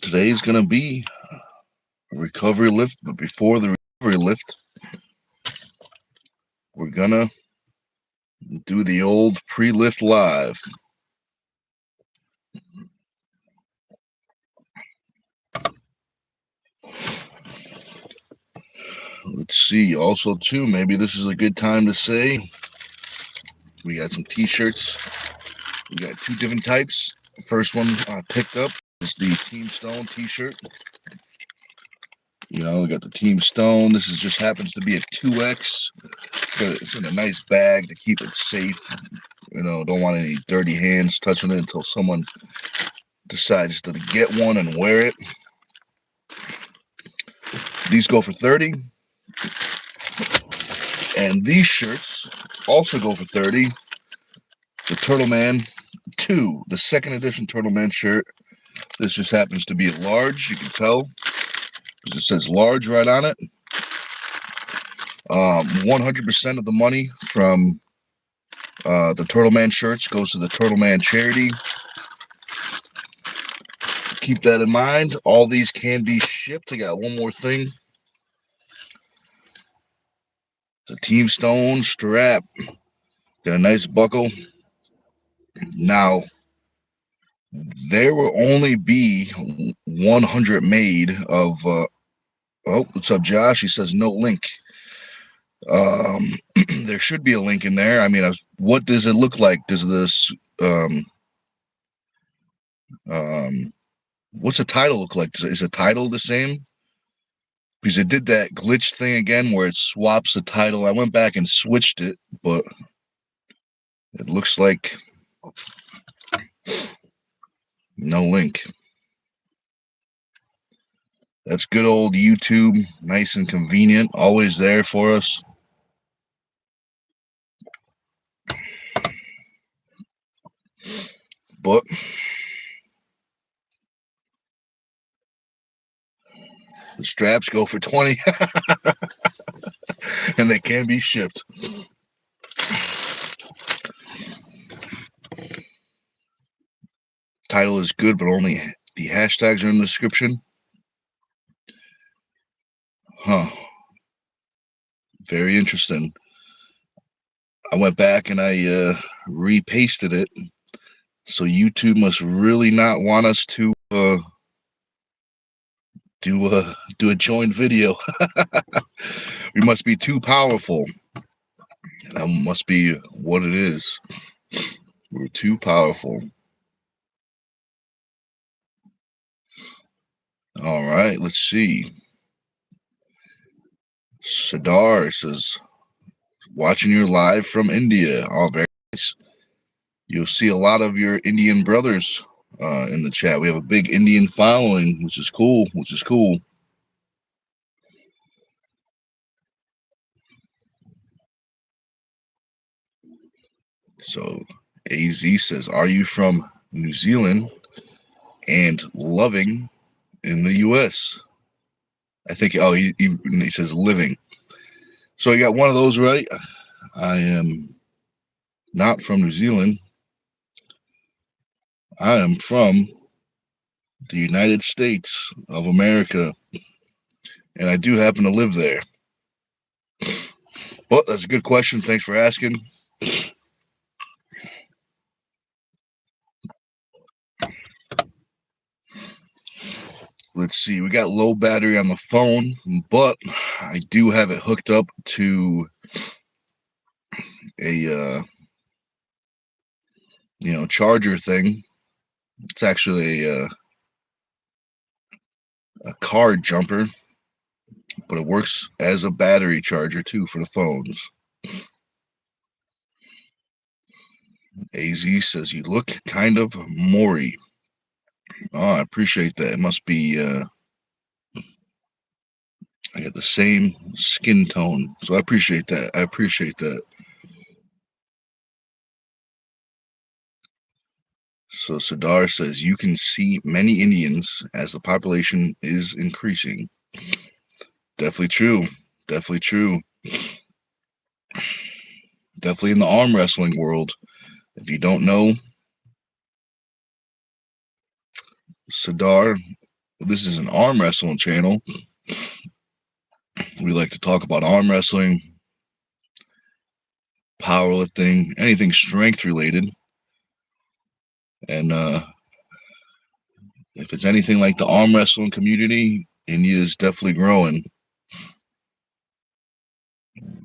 Today's gonna be a recovery lift, but before the recovery lift, we're gonna do the old pre-lift live. Let's see. Also, too, maybe this is a good time to say we got some t-shirts. We got two different types. The first one I picked up is the Team Stone t-shirt. We got the Team Stone. This is just happens to be a 2X. It's in a nice bag to keep it safe. Don't want any dirty hands touching it until someone decides to get one and wear it. These go for $30. And these shirts also go for $30. The Turtle Man 2, the second edition Turtle Man shirt. This just happens to be a large, you can tell, because it says large right on it. 100% of the money from the Turtle Man shirts goes to the Turtle Man charity. Keep that in mind. All these can be shipped. I got one more thing. The Team Stone strap. Got a nice buckle. Now, there will only be 100 made of. Oh, what's up, Josh? He says no link. There should be a link in there. I mean, what does it look like? Does this what's the title look like? Is the title the same? Because it did that glitch thing again where it swaps the title. I went back and switched it, but it looks like no link. That's good old YouTube, nice and convenient, always there for us. But the straps go for 20 and they can be shipped. Title is good, but only the hashtags are in the description. Huh. Very interesting. I went back and I repasted it. So YouTube must really not want us to do a joint video. We must be too powerful. That must be what it is. We're too powerful. All right, let's see. Sadar says, watching you live from India. Oh, very nice. You'll see a lot of your Indian brothers in the chat. We have a big Indian following, which is cool. So AZ says, are you from New Zealand and loving in the US? I think, he says living. So you got one of those right. I am not from New Zealand. I am from the United States of America, and I do happen to live there. Well, that's a good question. Thanks for asking. Let's see. We got low battery on the phone, but I do have it hooked up to a charger thing. It's actually a car jumper, but it works as a battery charger too for the phones. AZ says you look kind of Maury. Oh, I appreciate that. It must be I got the same skin tone, so I appreciate that. So Sadar says you can see many Indians as the population is increasing. Definitely true. Definitely in the arm wrestling world. If you don't know, Sadar, This is an arm wrestling channel. We like to talk about arm wrestling, powerlifting, anything strength related. And if it's anything like the arm wrestling community, India is definitely growing.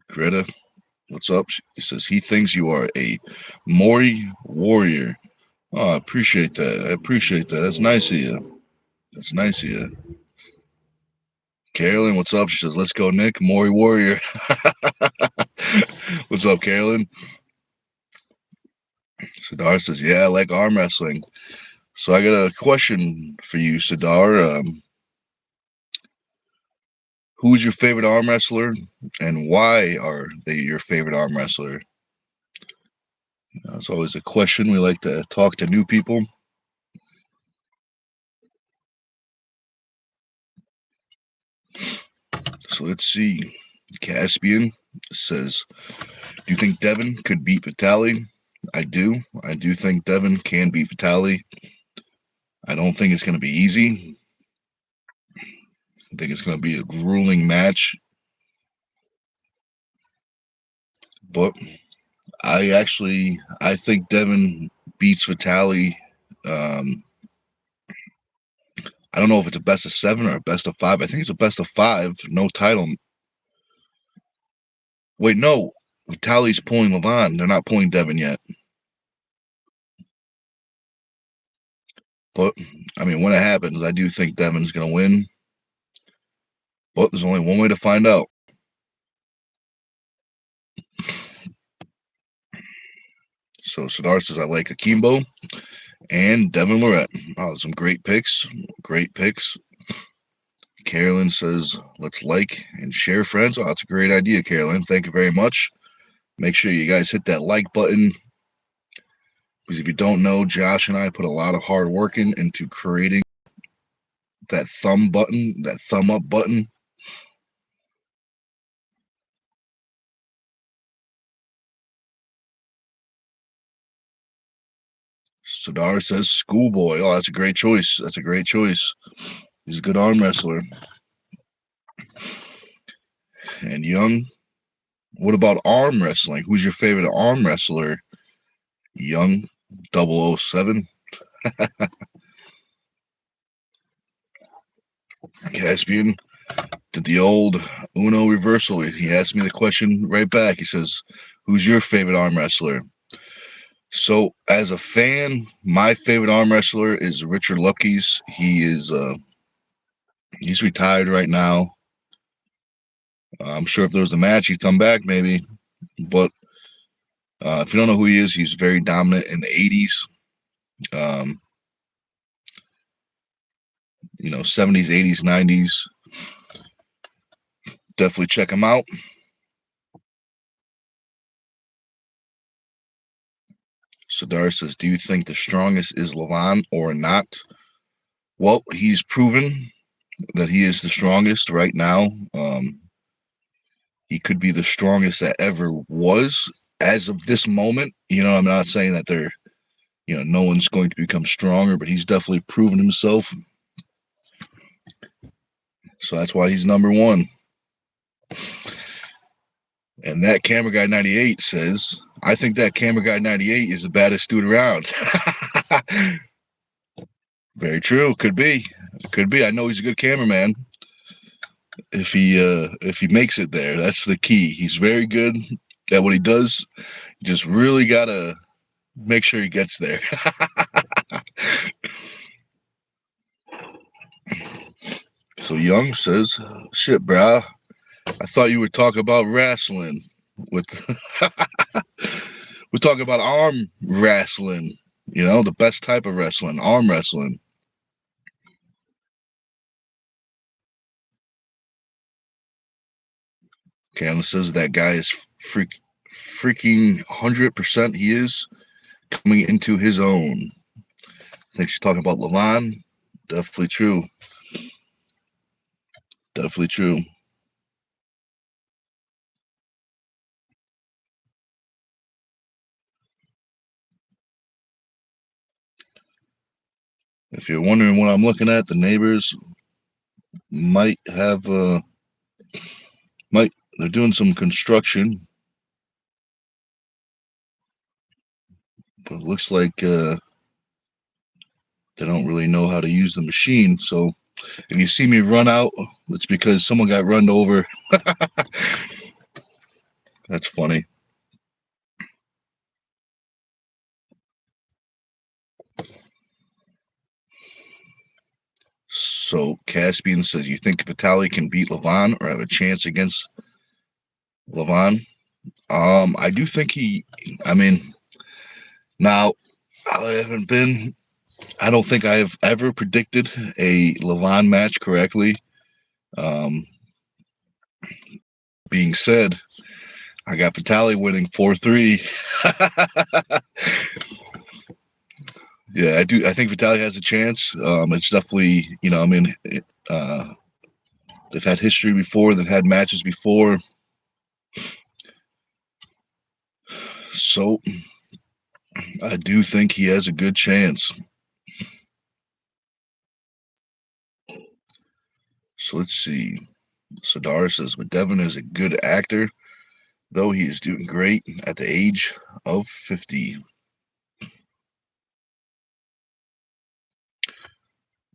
Greta, what's up? He says he thinks you are a Maori warrior. Oh, I appreciate that. I appreciate that. That's nice of you. That's nice of you. Carolyn, what's up? She says, let's go, Nick. Maori warrior. What's up, Carolyn? Sadar says, yeah, I like arm wrestling. So I got a question for you, Sadar. Who's your favorite arm wrestler, and why are they your favorite arm wrestler? It's always a question. We like to talk to new people. So let's see. Caspian says, do you think Devin could beat Vitali? I do. I do think Devin can beat Vitali. I don't think it's going to be easy. I think it's going to be a grueling match. But I think Devin beats Vitali. I don't know if it's a best of 7 or a best of 5. I think it's a best of 5. No title. Wait, no. Vitali's pulling Levon. They're not pulling Devin yet. But, I mean, when it happens, I do think Devin's going to win. But there's only one way to find out. So Sadar says, I like Akimbo and Devin Lorette. Oh, some great picks. Great picks. Carolyn says, let's like and share, friends. Oh, that's a great idea, Carolyn. Thank you very much. Make sure you guys hit that like button. Because if you don't know, Josh and I put a lot of hard work into creating that thumb button, that thumb up button. Sadar says Schoolboy. Oh, that's a great choice. That's a great choice. He's a good arm wrestler. And Young, what about arm wrestling? Who's your favorite arm wrestler? Young 007. Caspian did the old Uno reversal. He asked me the question right back. He says, who's your favorite arm wrestler? So, as a fan, my favorite arm wrestler is Richard Lupkes. He's retired right now. I'm sure if there was a match, he'd come back maybe. But if you don't know who he is, he's very dominant in the 80s. 70s, 80s, 90s. Definitely check him out. Sadar says, do you think the strongest is Levon or not? Well, he's proven that he is the strongest right now. He could be the strongest that ever was as of this moment. I'm not saying that no one's going to become stronger, but he's definitely proven himself. So that's why he's number one. And that camera guy 98 says, I think that camera guy 98 is the baddest dude around. Very true. Could be. Could be. I know he's a good cameraman. If he makes it there, that's the key. He's very good at what he does. You just really gotta make sure he gets there. So Young says, shit, brah. I thought you were talking about wrestling. We're talking about arm wrestling. The best type of wrestling, arm wrestling. Candace says that guy is freaking 100%. He is coming into his own. I think she's talking about Levon. Definitely true. Definitely true. If you're wondering what I'm looking at, the neighbors might have they're doing some construction, but it looks like they don't really know how to use the machine. So if you see me run out, it's because someone got run over. That's funny. So Caspian says, you think Vitaly can beat Levon or have a chance against Levon? I do think he. I mean, now I haven't been. I don't think I have ever predicted a Levon match correctly. Um, being said, I got Vitaly winning 4-3. Yeah, I do. I think Vitaly has a chance. It's definitely, I mean, they've had history before. They've had matches before. So I do think he has a good chance. So let's see. Sadar says, but Devin is a good actor, though he is doing great at the age of 50.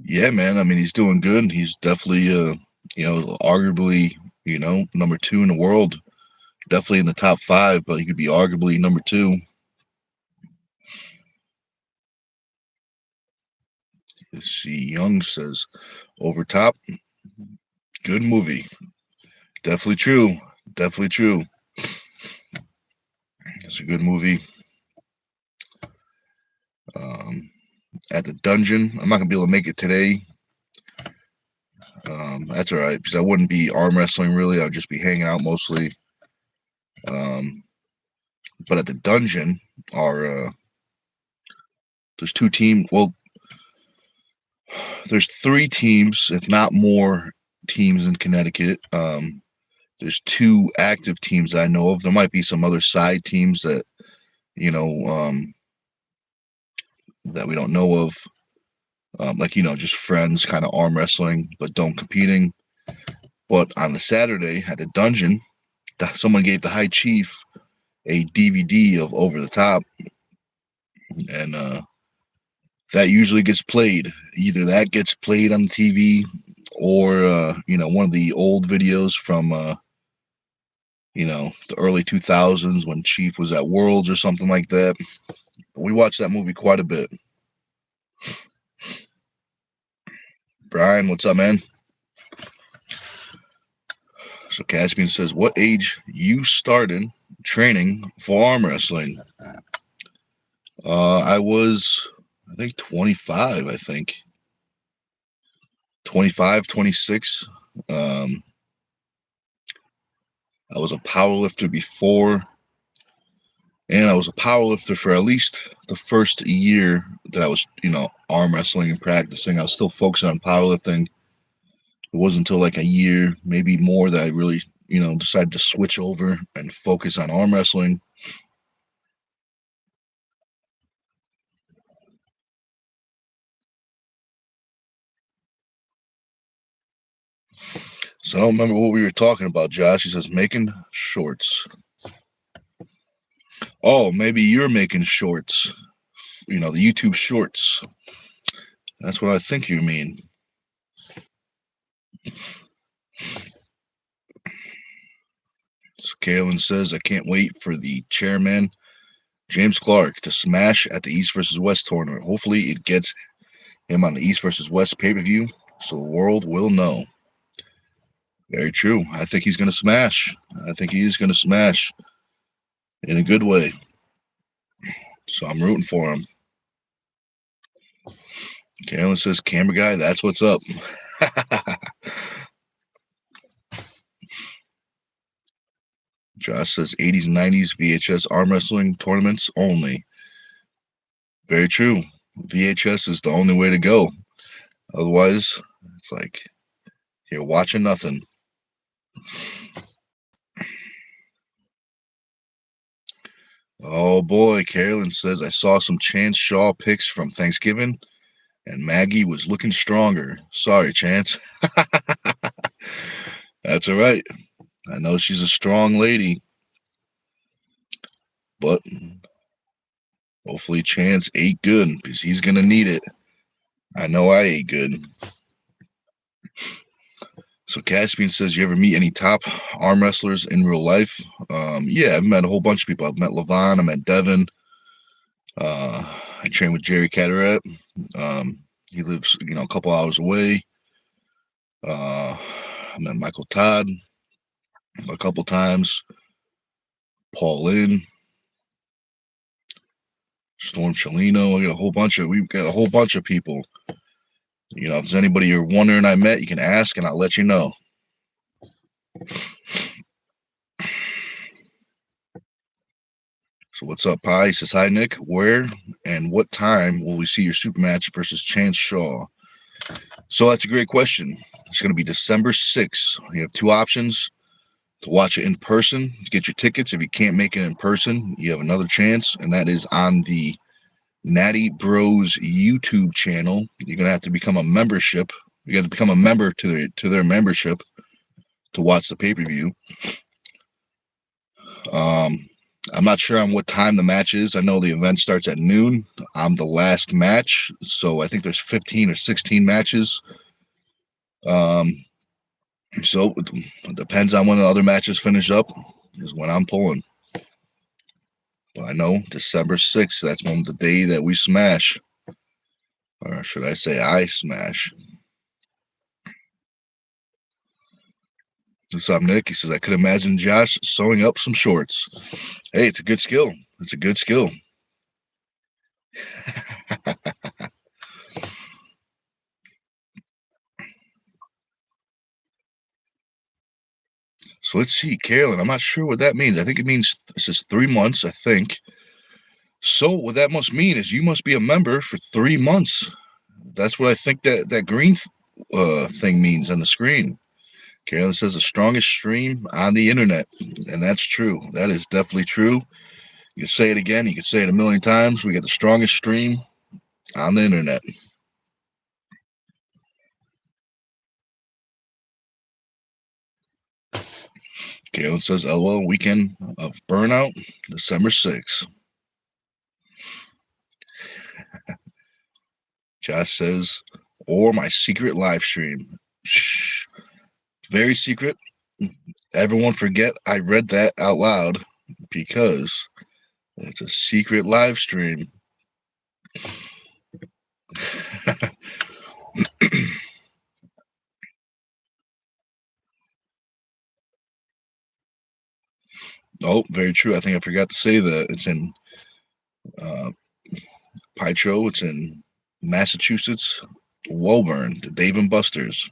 Yeah, man. I mean, he's doing good. He's definitely, arguably, number two in the world. Definitely in the top five, but he could be arguably number two. Let's see. Young says, over top, good movie. Definitely true. Definitely true. It's a good movie. At the dungeon, I'm not gonna be able to make it today. That's all right because I wouldn't be arm wrestling really. I'd just be hanging out mostly. Um, but at the dungeon are there's two teams. Well, there's three teams, if not more, teams in Connecticut. There's two active teams I know of. There might be some other side teams that you know that we don't know of. Like just friends, kind of arm wrestling, but don't competing. But on the Saturday at the dungeon, someone gave the high chief a DVD of Over the Top, and that usually gets played. Either that gets played on the TV, or one of the old videos from the early 2000s when Chief was at Worlds or something like that. We watched that movie quite a bit. Brian, what's up, man? So Caspian says, what age you started training for arm wrestling? I was, I think 25, I think. 25, 26. I was a powerlifter before, and I was a powerlifter for at least the first year that I was, arm wrestling and practicing. I was still focusing on powerlifting. It wasn't until like a year, maybe more, that I really, decided to switch over and focus on arm wrestling. So I don't remember what we were talking about, Josh. He says making shorts. Oh, maybe you're making shorts. The YouTube shorts. That's what I think you mean. So Kalen says, I can't wait for the chairman, James Clark, to smash at the East versus West tournament. Hopefully it gets him on the East versus West pay-per-view so the world will know. Very true. I think he's going to smash. I think he is going to smash in a good way. So I'm rooting for him. Carolyn says, camera guy, that's what's up. Josh says, 80s and 90s VHS arm wrestling tournaments only. Very true. VHS is the only way to go. Otherwise, it's like you're watching nothing. Oh boy, Carolyn says, I saw some Chance Shaw pics from Thanksgiving, And Maggie was looking stronger. Sorry, Chance. That's all right. I know she's a strong lady, but hopefully Chance ate good because he's going to need it. I know I ate good. So Caspian says, you ever meet any top arm wrestlers in real life? Yeah, I've met a whole bunch of people. I've met Levon. I met Devin. I trained with Jerry Cataract. He lives, a couple hours away. I met Michael Todd a couple times. Paul Lynn. Storm Chalino. We've got a whole bunch of people. If there's anybody you're wondering I met, you can ask and I'll let you know. So what's up, Pi? He says, hi, Nick. Where and what time will we see your super match versus Chance Shaw? So that's a great question. It's going to be December 6th. You have two options to watch it in person, to get your tickets. If you can't make it in person, you have another chance, and that is on the Natty Bros YouTube channel. You're going to have to become a membership. You got to become a member to their membership to watch the pay-per-view. I'm not sure on what time the match is. I know the event starts at noon. I'm the last match, so I think there's 15 or 16 matches. So it depends on when the other matches finish up, is when I'm pulling. But I know December 6th, that's when the day that we smash. Or should I say I smash. What's up, Nick? He says, I could imagine Josh sewing up some shorts. Hey, it's a good skill. It's a good skill. So let's see, Carolyn. I'm not sure what that means. I think it means this is 3 months, I think. So what that must mean is you must be a member for 3 months. That's what I think that green thing means on the screen. Carolyn says the strongest stream on the internet, and that's true. That is definitely true. You can say it again. You can say it a million times. We got the strongest stream on the internet. Carolyn says, LOL, weekend of burnout, December 6th. Josh says, or my secret live stream. Shh. Very secret. Everyone forget I read that out loud because it's a secret live stream. Oh, very true. I think I forgot to say that. It's in Pytro. It's in Massachusetts, Woburn, the Dave and Buster's.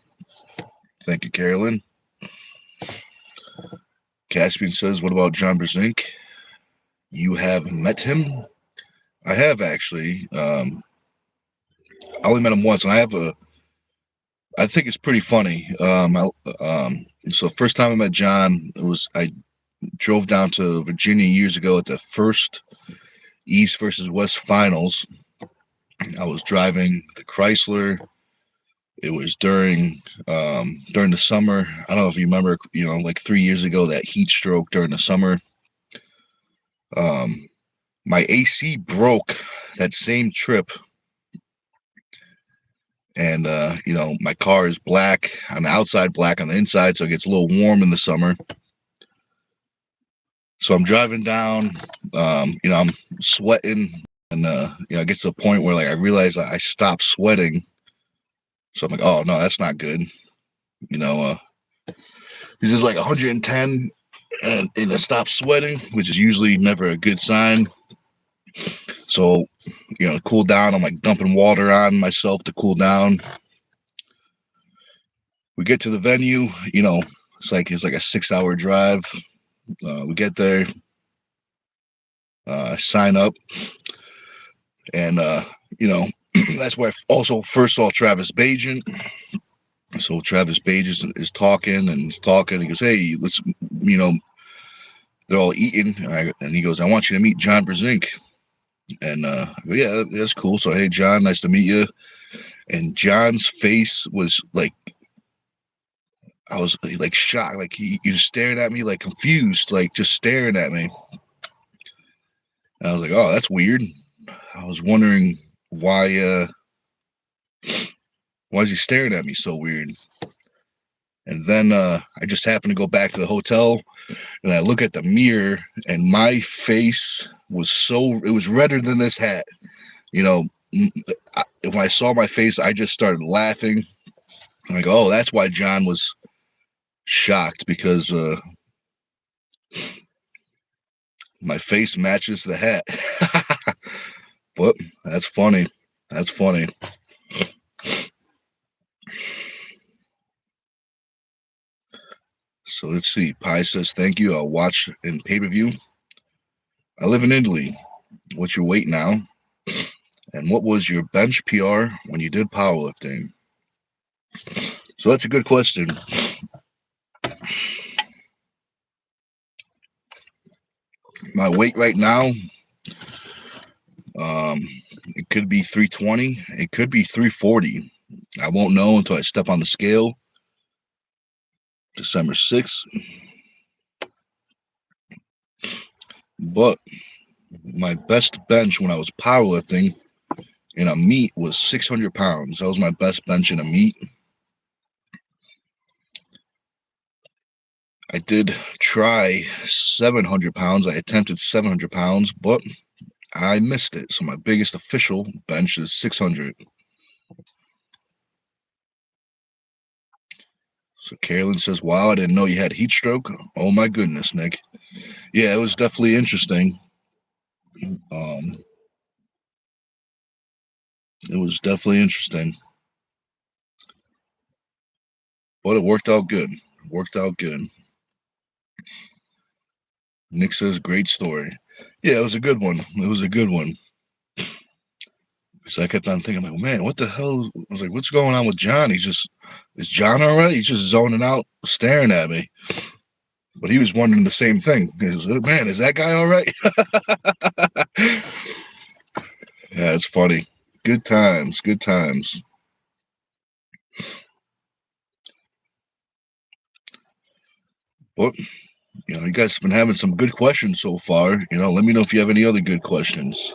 Thank you, Carolyn. Caspian says, what about John Brzenk? You have met him? I have, actually. I only met him once, and I think it's pretty funny. So first time I met John, I drove down to Virginia years ago at the first East versus West finals. I was driving the Chrysler. It was during the summer. I don't know if you remember, like 3 years ago, that heat stroke during the summer. My AC broke that same trip. And, my car is black on the outside, black on the inside, so it gets a little warm in the summer. So I'm driving down, I'm sweating, and, it gets to a point where, like, I realize I stopped sweating. So I'm like, oh, no, that's not good. Because it's like 110, and I stopped sweating, which is usually never a good sign. So, to cool down, I'm like dumping water on myself to cool down. We get to the venue, it's like a 6-hour drive. We get there, sign up, and that's where I also first saw Travis Bajan. So Travis Bajan is talking and he's talking. He goes, "Hey, let's, they're all eating," and he goes, "I want you to meet John Brzenk." And I go, "Yeah, that's cool." So, hey, John, nice to meet you. and John's face was like, I was like shocked, like he was staring at me, like confused, like just staring at me. And I was like, oh, that's weird. I was wondering why is he staring at me so weird? And then I just happened to go back to the hotel, and I look at the mirror, and my face was it was redder than this hat. You know, when I saw my face, I just started laughing. I'm like, oh, that's why John was shocked, because my face matches the hat. But that's funny. That's funny. So let's see. Pi says, thank you. I'll watch in pay-per-view. I live in Italy. What's your weight now? And what was your bench PR when you did powerlifting? So that's a good question. My weight right now, um, it could be 320. It could be 340. I won't know until I step on the scale. December 6th. But my best bench when I was powerlifting in a meet was 600 pounds. That was my best bench in a meet. I did try 700 pounds. I attempted 700 pounds, but I missed it. So my biggest official bench is 600. So Carolyn says, wow, I didn't know you had heat stroke. Oh my goodness, Nick. Yeah, it was definitely interesting. Um, it was definitely interesting. But it worked out good. Worked out good. Nick says, great story. Yeah, it was a good one. It was a good one. So I kept on thinking, like, man, what the hell? I was like, what's going on with John? Is John all right? He's just zoning out, staring at me. But he was wondering the same thing. He was like, man, is that guy all right? Yeah, it's funny. Good times, good times. Well, you guys have been having some good questions so far. Let me know if you have any other good questions.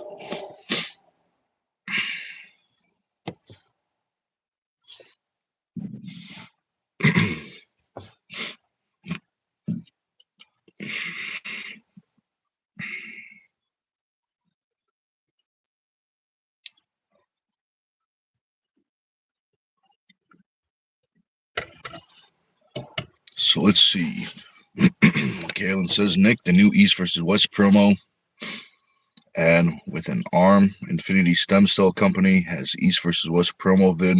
So let's see. Kalen says, Nick, the new East versus West promo, and with an arm infinity stem cell company, has East versus West promo vid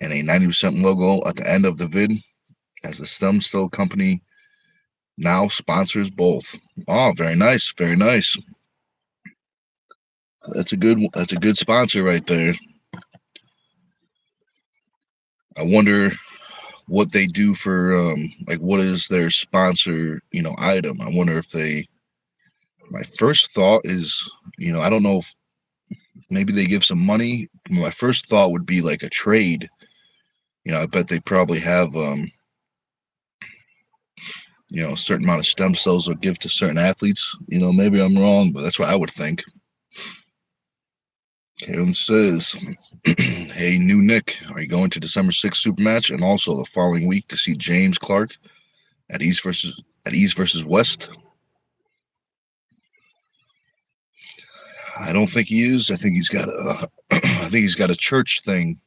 and a 90% logo at the end of the vid, as the stem cell company now sponsors both. Oh, very nice, very nice. That's a good sponsor right there. I wonder what they do for like, what is their sponsor item. I wonder if my first thought is, I don't know if maybe they give some money. My first thought would be like a trade. I bet they probably have a certain amount of stem cells they'll give to certain athletes. Maybe I'm wrong, but that's what I would think. Kalen says, hey, new Nick, are you going to December 6th super match and also the following week to see James Clark at East versus West? I don't think he is. I think he's got a church thing,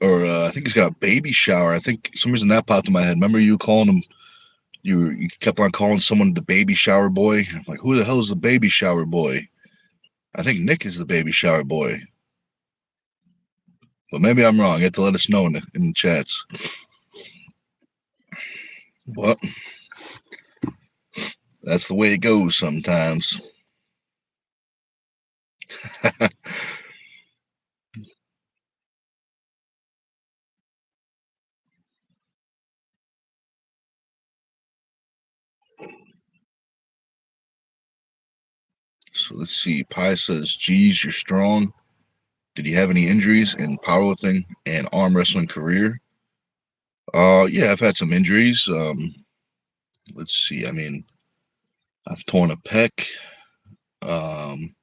or I think he's got a baby shower. I think some reason that popped in my head. Remember you calling him? You kept on calling someone the baby shower boy. I'm like, who the hell is the baby shower boy? I think Nick is the baby shower boy, but maybe I'm wrong. You have to let us know in the chats. But that's the way it goes sometimes. So let's see. Pi says, geez, you're strong. Did you have any injuries in powerlifting and arm wrestling career? Yeah, I've had some injuries. Let's see. I mean, I've torn a pec. Um,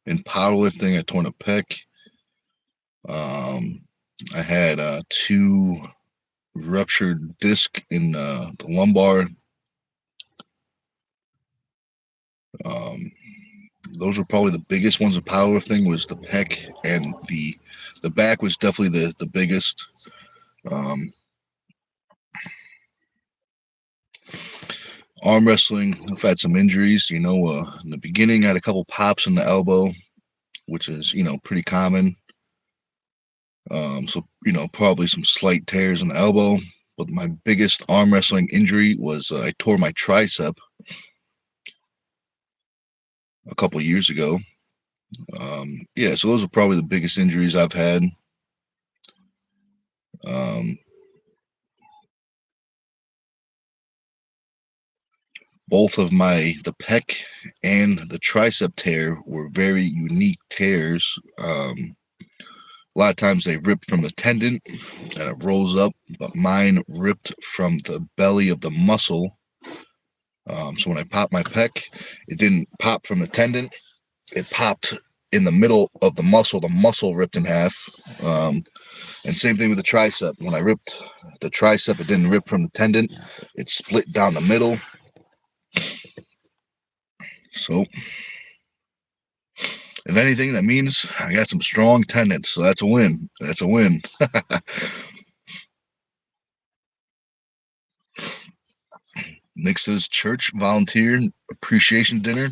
in powerlifting, I torn a pec. I had 2 ruptured disc in the lumbar. Um, those were probably the biggest ones of powerlifting. Was the pec, and the back was definitely the biggest. Um, Arm wrestling, I've had some injuries. In the beginning, I had a couple pops in the elbow, which is pretty common. So probably some slight tears in the elbow. But my biggest arm wrestling injury was I tore my tricep a couple years ago. Yeah, so those are probably the biggest injuries I've had. Um, both of the pec and the tricep tear were very unique tears. A lot of times they rip from the tendon and it rolls up, but mine ripped from the belly of the muscle. So when I popped my pec, it didn't pop from the tendon. It popped in the middle of the muscle. The muscle ripped in half. And same thing with the tricep. When I ripped the tricep, it didn't rip from the tendon. It split down the middle. So if anything, that means I got some strong tendons. So that's a win. That's a win. Nick says church volunteer appreciation dinner,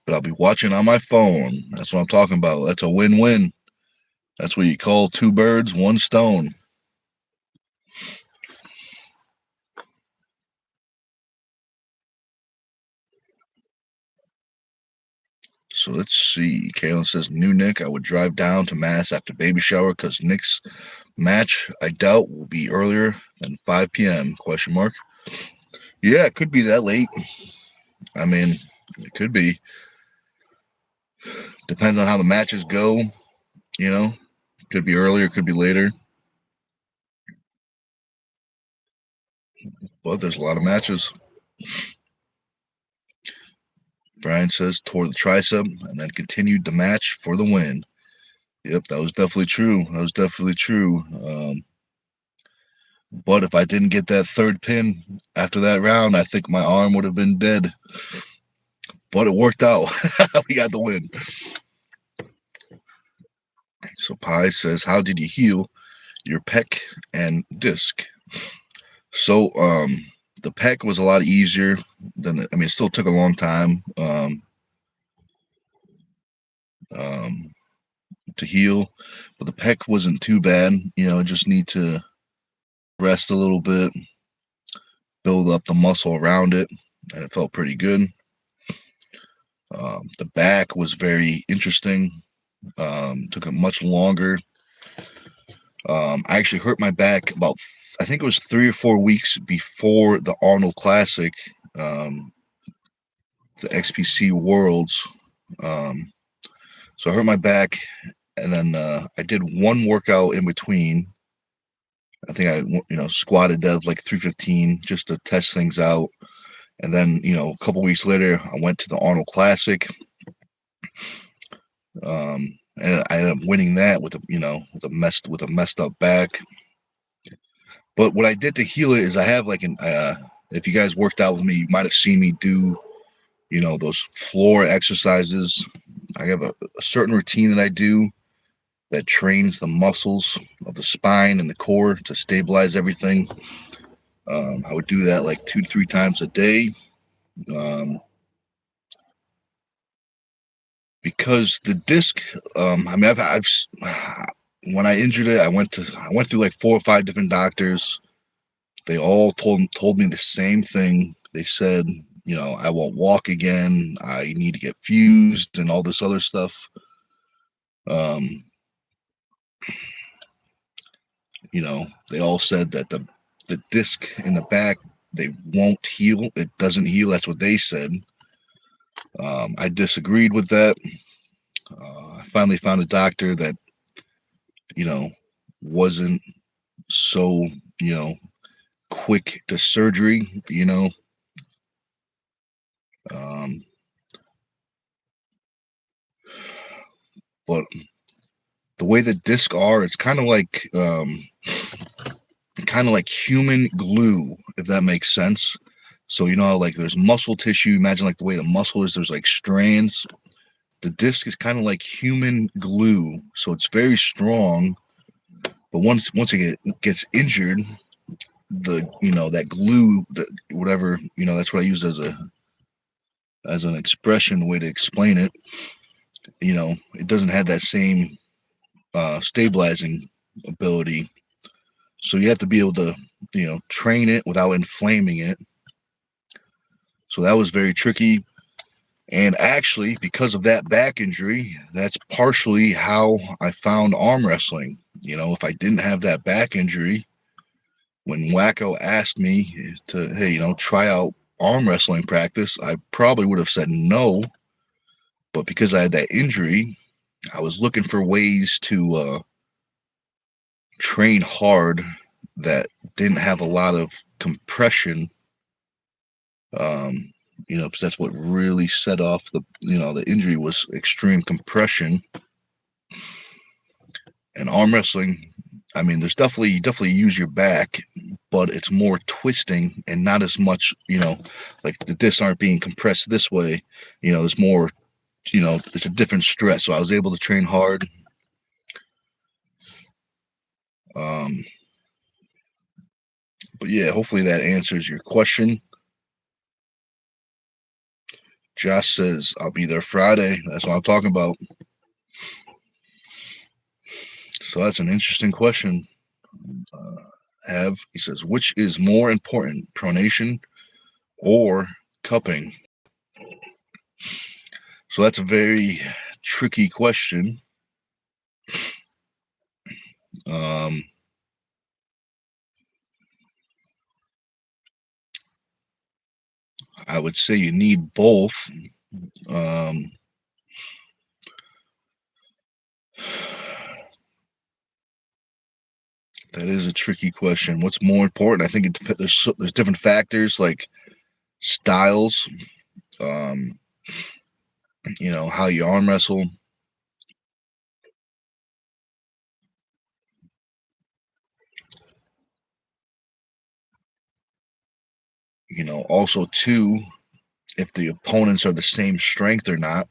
but I'll be watching on my phone. That's what I'm talking about. That's a win-win. That's what you call 2 birds, 1 stone. So let's see. Kaylin says, new Nick, I would drive down to Mass after baby shower because Nick's match, I doubt, will be earlier than 5 p.m. Question mark. Yeah, it could be that late. I mean, it could be. Depends on how the matches go, you know. Could be earlier, could be later. But there's a lot of matches. Brian says tore the tricep and then continued the match for the win. Yep, that was definitely true. That was definitely true. But if I didn't get that 3rd pin after that round, I think my arm would have been dead. But it worked out. We got the win. So Pi says, how did you heal your pec and disc? So the pec was a lot easier than it still took a long time to heal, but the pec wasn't too bad. I just need to rest a little bit, build up the muscle around it, and it felt pretty good. The back was very interesting. Took it much longer. I actually hurt my back about, I think it was 3 or 4 weeks before the Arnold Classic, the XPC Worlds. So I hurt my back, and then I did one workout in between. I think I squatted dead like 315 just to test things out. And then a couple weeks later, I went to the Arnold Classic, and I ended up winning that with a messed up back. But what I did to heal it is I have like if you guys worked out with me, you might have seen me do those floor exercises. I have a certain routine that I do that trains the muscles of the spine and the core to stabilize everything. I would do that like 2 to 3 times a day. Because the disc, I've when I injured it, I went through like 4 or 5 different doctors. They all told me the same thing. They said, I won't walk again. I need to get fused and all this other stuff. They all said that the disc in the back, they won't heal. It doesn't heal. That's what they said. I disagreed with that. I finally found a doctor that, you know, wasn't so, you know, quick to surgery. Um, but the way the discs are, it's kind of like human glue, if that makes sense. So you know how like there's muscle tissue. Imagine like the way the muscle is. There's like strands. The disc is kind of like human glue, so it's very strong. But once it gets injured, the that glue, that whatever that's what I use as an expression way to explain it. It doesn't have that same stabilizing ability. So you have to be able to train it without inflaming it. So that was very tricky. And actually, because of that back injury, that's partially how I found arm wrestling. If I didn't have that back injury, when Wacko asked me to, hey, try out arm wrestling practice, I probably would have said no. But because I had that injury, I was looking for ways to train hard that didn't have a lot of compression. Because that's what really set off the injury was extreme compression. And arm wrestling, I mean, there's definitely use your back, but it's more twisting and not as much, like the discs aren't being compressed this way. There's more, it's a different stress. So I was able to train hard. Um, but yeah, hopefully that answers your question. Josh says, I'll be there Friday. That's what I'm talking about. So that's an interesting question. He says, which is more important, pronation or cupping? So that's a very tricky question. Um, I would say you need both. Um, that is a tricky question. What's more important? I think there's different factors like styles, um, how you arm wrestle. Also too, if the opponents are the same strength or not.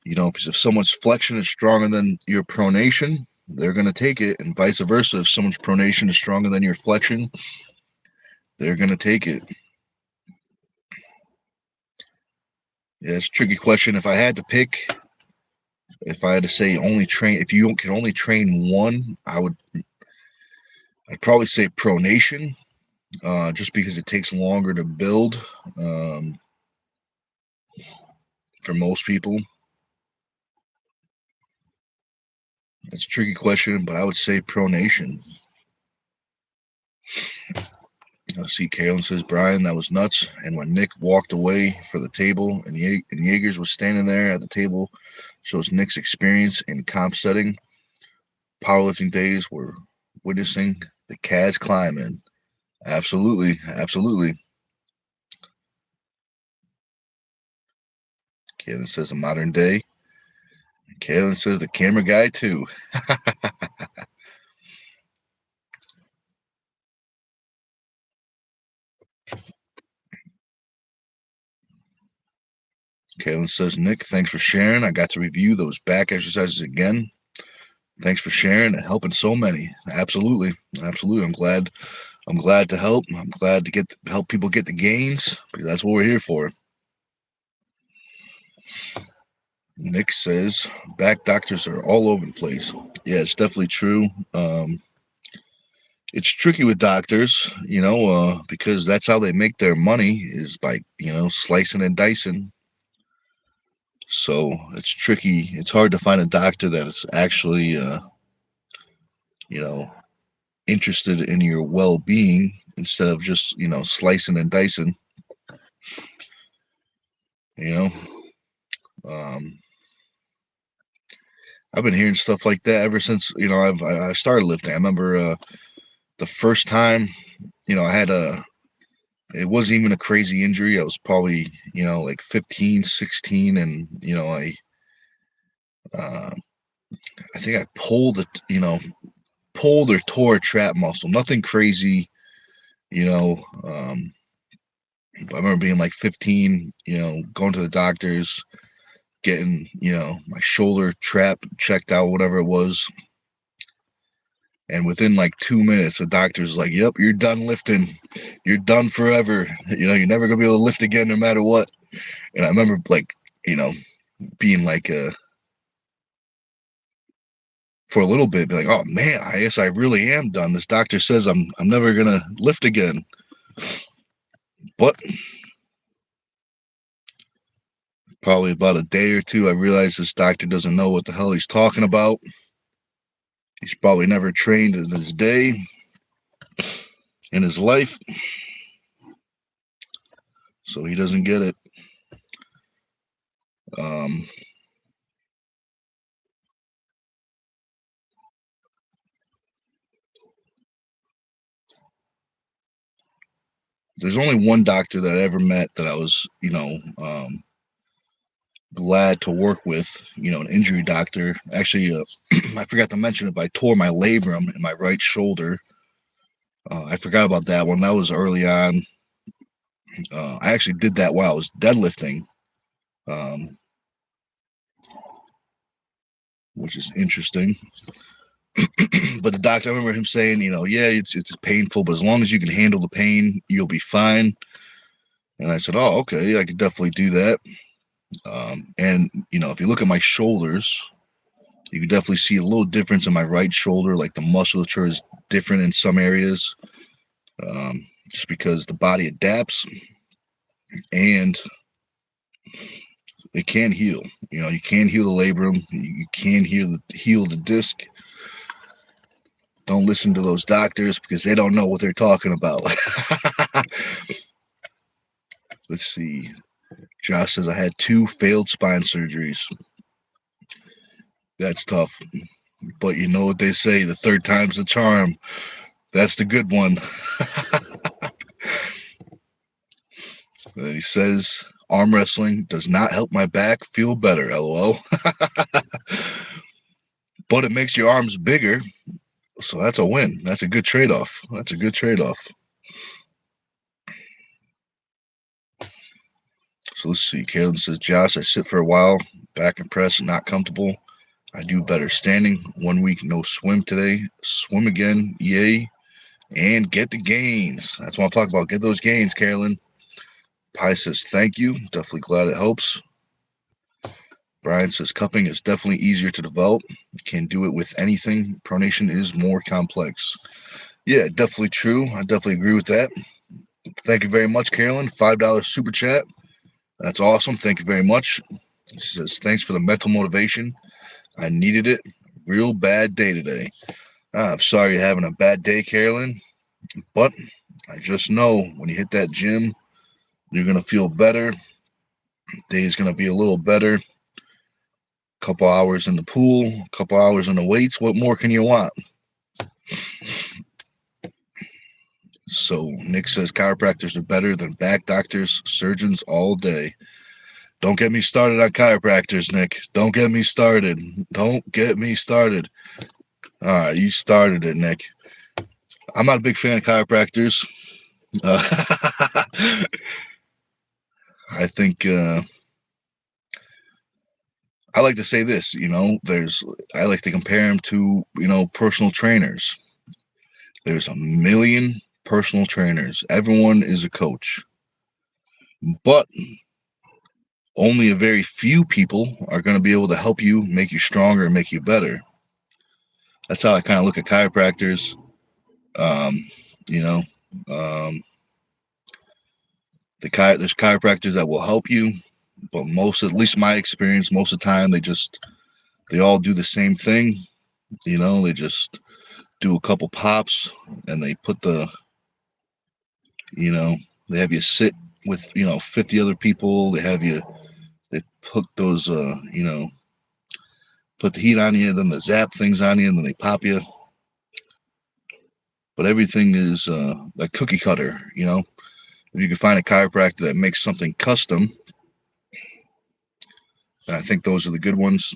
Because if someone's flexion is stronger than your pronation, they're going to take it, and vice versa. If someone's pronation is stronger than your flexion, they're going to take it. Yeah, it's a tricky question. If I had to pick, if I had to say only train, if you can only train one, I'd probably say pronation, just because it takes longer to build um, for most people. It's a tricky question, but I would say pronation. I see Kalen says, Brian, that was nuts. And when Nick walked away for the table and Jaegers was standing there at the table, shows Nick's experience in comp setting. Powerlifting days were witnessing the Kaz climbing. Absolutely. Absolutely. Kalen says the modern day. Kalen says the camera guy too. Kalen says, Nick, thanks for sharing. I got to review those back exercises again. Thanks for sharing and helping so many. Absolutely. Absolutely. I'm glad to help. I'm glad to help people get the gains, because that's what we're here for. Nick says back doctors are all over the place. Yeah, it's definitely true. It's tricky with doctors, because that's how they make their money is by, slicing and dicing. So it's tricky. It's hard to find a doctor that is actually, you know, interested in your well-being instead of just, slicing and dicing. You know, um, I've been hearing stuff like that ever since I started lifting. I remember the first time I had it wasn't even a crazy injury. I was probably like 15, 16, and uh, I think I pulled or tore a trap muscle. Nothing crazy, you know. I remember being like 15, going to the doctors, getting, my shoulder trap checked out, whatever it was. And within like 2 minutes, the doctor's like, "Yep, you're done lifting. You're done forever. You're never gonna be able to lift again, no matter what." And I remember like, being like, for a little bit, be like, "Oh man, I guess I really am done. This doctor says I'm never gonna lift again." But probably about a day or two, I realized this doctor doesn't know what the hell he's talking about. He's probably never trained in his day, in his life, so he doesn't get it. Um, there's only one doctor that I ever met that I was, glad to work with, an injury doctor. Actually, I forgot to mention it, but I tore my labrum in my right shoulder. I forgot about that one. That was early on. I actually did that while I was deadlifting, um, which is interesting. But the doctor, I remember him saying, yeah, it's painful, but as long as you can handle the pain, you'll be fine. And I said, oh, okay, I could definitely do that. And if you look at my shoulders, you can definitely see a little difference in my right shoulder. Like the musculature is different in some areas, just because the body adapts and it can heal. You can heal the labrum. You can heal the disc. Don't listen to those doctors because they don't know what they're talking about. Let's see. Josh says I had 2 failed spine surgeries. That's tough. But you know what they say, the third time's the charm. That's the good one. He says arm wrestling does not help my back feel better, lol. But it makes your arms bigger, so that's a win. That's a good trade-off. That's a good trade-off. So let's see. Caleb says, Josh, I sit for a while, back and press, not comfortable. I do better standing. 1 week, no swim today. Swim again, yay. And get the gains. That's what I'm talking about. Get those gains, Carolyn. Pi says, thank you. Definitely glad it helps. Brian says, cupping is definitely easier to develop. Can do it with anything. Pronation is more complex. Yeah, definitely true. I definitely agree with that. Thank you very much, Carolyn. $5 super chat. That's awesome. Thank you very much. She says, thanks for the mental motivation. I needed it. Real bad day today. I'm sorry you're having a bad day, Carolyn, but I just know when you hit that gym, you're going to feel better. Day's going to be a little better. Couple hours in the pool, couple hours in the weights. What more can you want? So Nick says chiropractors are better than back doctors, surgeons all day. Don't get me started on chiropractors, Nick. Don't get me started. Don't get me started. All right, you started it, Nick. I'm not a big fan of chiropractors. I think I like to say this, I like to compare them to, personal trainers. There's a million personal trainers. Everyone is a coach. But only a very few people are going to be able to help you, make you stronger, and make you better. That's how I kind of look at chiropractors. Um, you know, um, there's chiropractors that will help you, but at least my experience, most of the time, they all do the same thing. They just do a couple pops and they put you know, they have you sit with, 50 other people. They have you hook those, put the heat on you, then the zap things on you, and then they pop you. But everything is like cookie cutter, If you can find a chiropractor that makes something custom, then I think those are the good ones.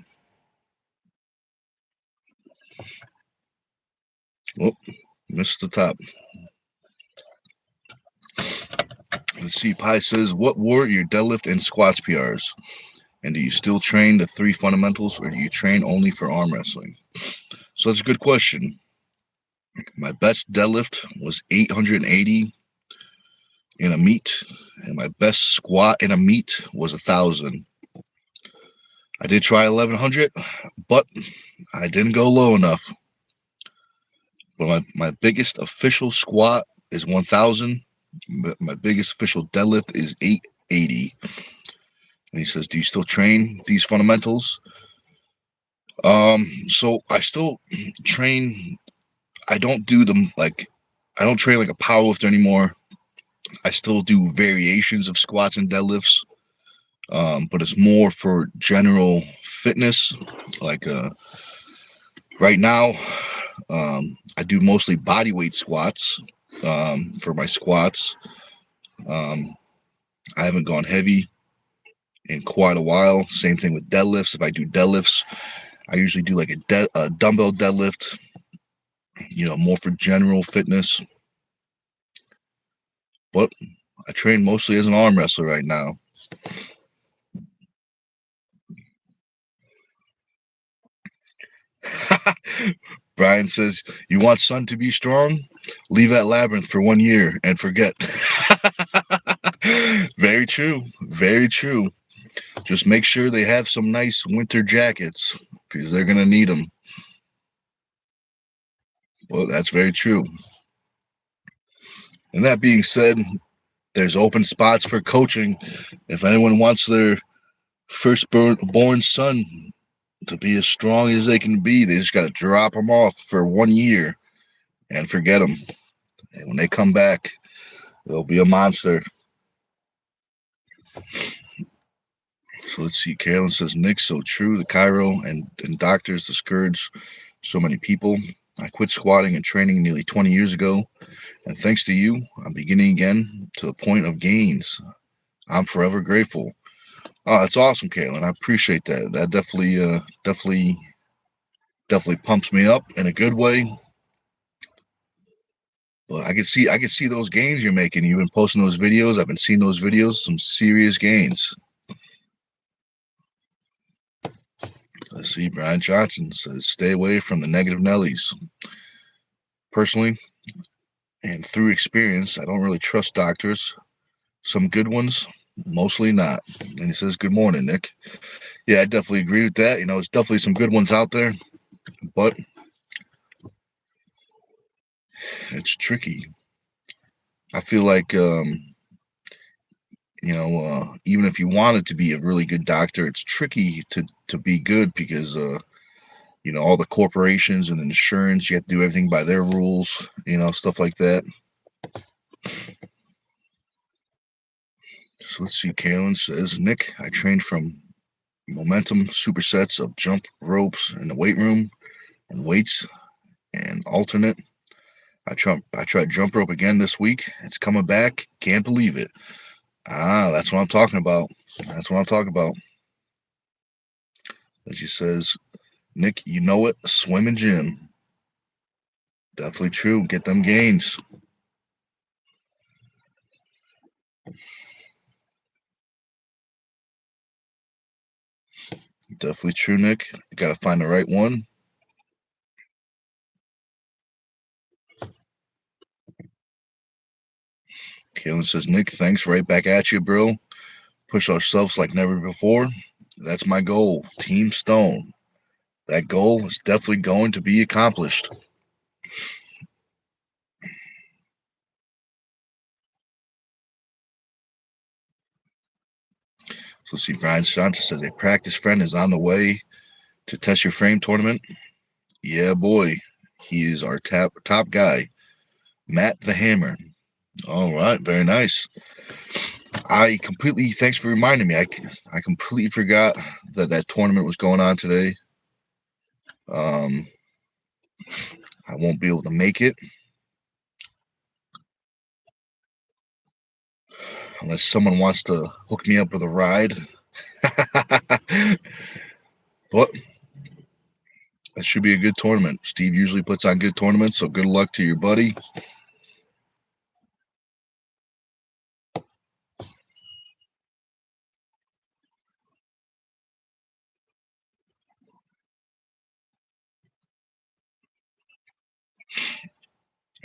Oh, missed the top. Let's see. Pi says, what were your deadlift and squats PRs? And do you still train the 3 fundamentals, or do you train only for arm wrestling? So that's a good question. My best deadlift was 880 in a meet, and my best squat in a meet was 1,000. I did try 1,100, but I didn't go low enough. But my biggest official squat is 1,000. My biggest official deadlift is 880. And he says, do you still train these fundamentals? So I still train. I don't do them I don't train like a powerlifter anymore. I still do variations of squats and deadlifts, but it's more for general fitness. Like right now, I do mostly body weight squats for my squats. I haven't gone heavy in quite a while. Same thing with deadlifts. If I do deadlifts, I usually do like a dumbbell deadlift, more for general fitness. But I train mostly as an arm wrestler right now. Brian says, you want Son to be strong? Leave at Labyrinth for 1 year and forget. Very true. Very true. Just make sure they have some nice winter jackets because they're going to need them. Well, that's very true. And that being said, there's open spots for coaching. If anyone wants their firstborn son to be as strong as they can be, they just got to drop them off for 1 year and forget them. And when they come back, they'll be a monster. So let's see. Carolyn says, Nick, so true. The chiro and doctors discourage so many people. I quit squatting and training nearly 20 years ago. And thanks to you, I'm beginning again to the point of gains. I'm forever grateful. Oh, that's awesome, Caitlin. I appreciate that. That definitely pumps me up in a good way. But I can see those gains you're making. You've been posting those videos. I've been seeing those videos. Some serious gains. Let's see. Brian Johnson says, stay away from the negative Nellies. Personally, and through experience, I don't really trust doctors. Some good ones, mostly not. And he says, good morning, Nick. Yeah, I definitely agree with that. There's definitely some good ones out there, but it's tricky. I feel like, even if you wanted to be a really good doctor, it's tricky to be good because, all the corporations and insurance, you have to do everything by their rules, stuff like that. So let's see. Carolyn says, Nick, I trained from momentum supersets of jump ropes in the weight room and weights and alternate. I tried jump rope again this week. It's coming back. Can't believe it. That's what I'm talking about. That's what I'm talking about. And she says, Nick, you know it. Swim and gym. Definitely true. Get them gains. Definitely true, Nick. You got to find the right one. Kaylin says, Nick, thanks. Right back at you, bro. Push ourselves like never before. That's my goal. Team Stone. That goal is definitely going to be accomplished. So see, Brian Johnson says a practice friend is on the way to test your frame tournament. Yeah, boy. He is our top guy. Matt the Hammer. All right, very nice. Thanks for reminding me. I completely forgot that tournament was going on today. I won't be able to make it unless someone wants to hook me up with a ride. But that should be a good tournament. Steve usually puts on good tournaments, so good luck to your buddy.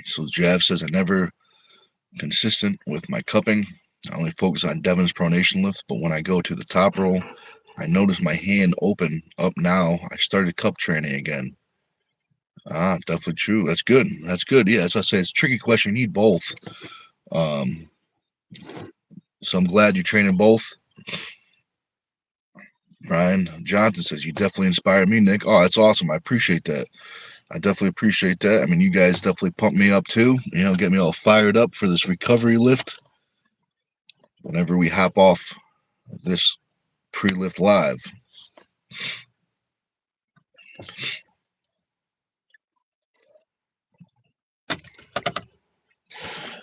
So Jav says I never consistent with my cupping. I only focus on Devin's pronation lift, but when I go to the top roll, I notice my hand open up now. I started cup training again. Definitely true. That's good. That's good. Yeah, as I say, it's a tricky question. You need both. Um, so I'm glad you're training both. Brian Johnson says you definitely inspired me, Nick. Oh, that's awesome. I appreciate that. I definitely appreciate that. I mean, you guys definitely pump me up too. You know, get me all fired up for this recovery lift. Whenever we hop off this pre-lift live.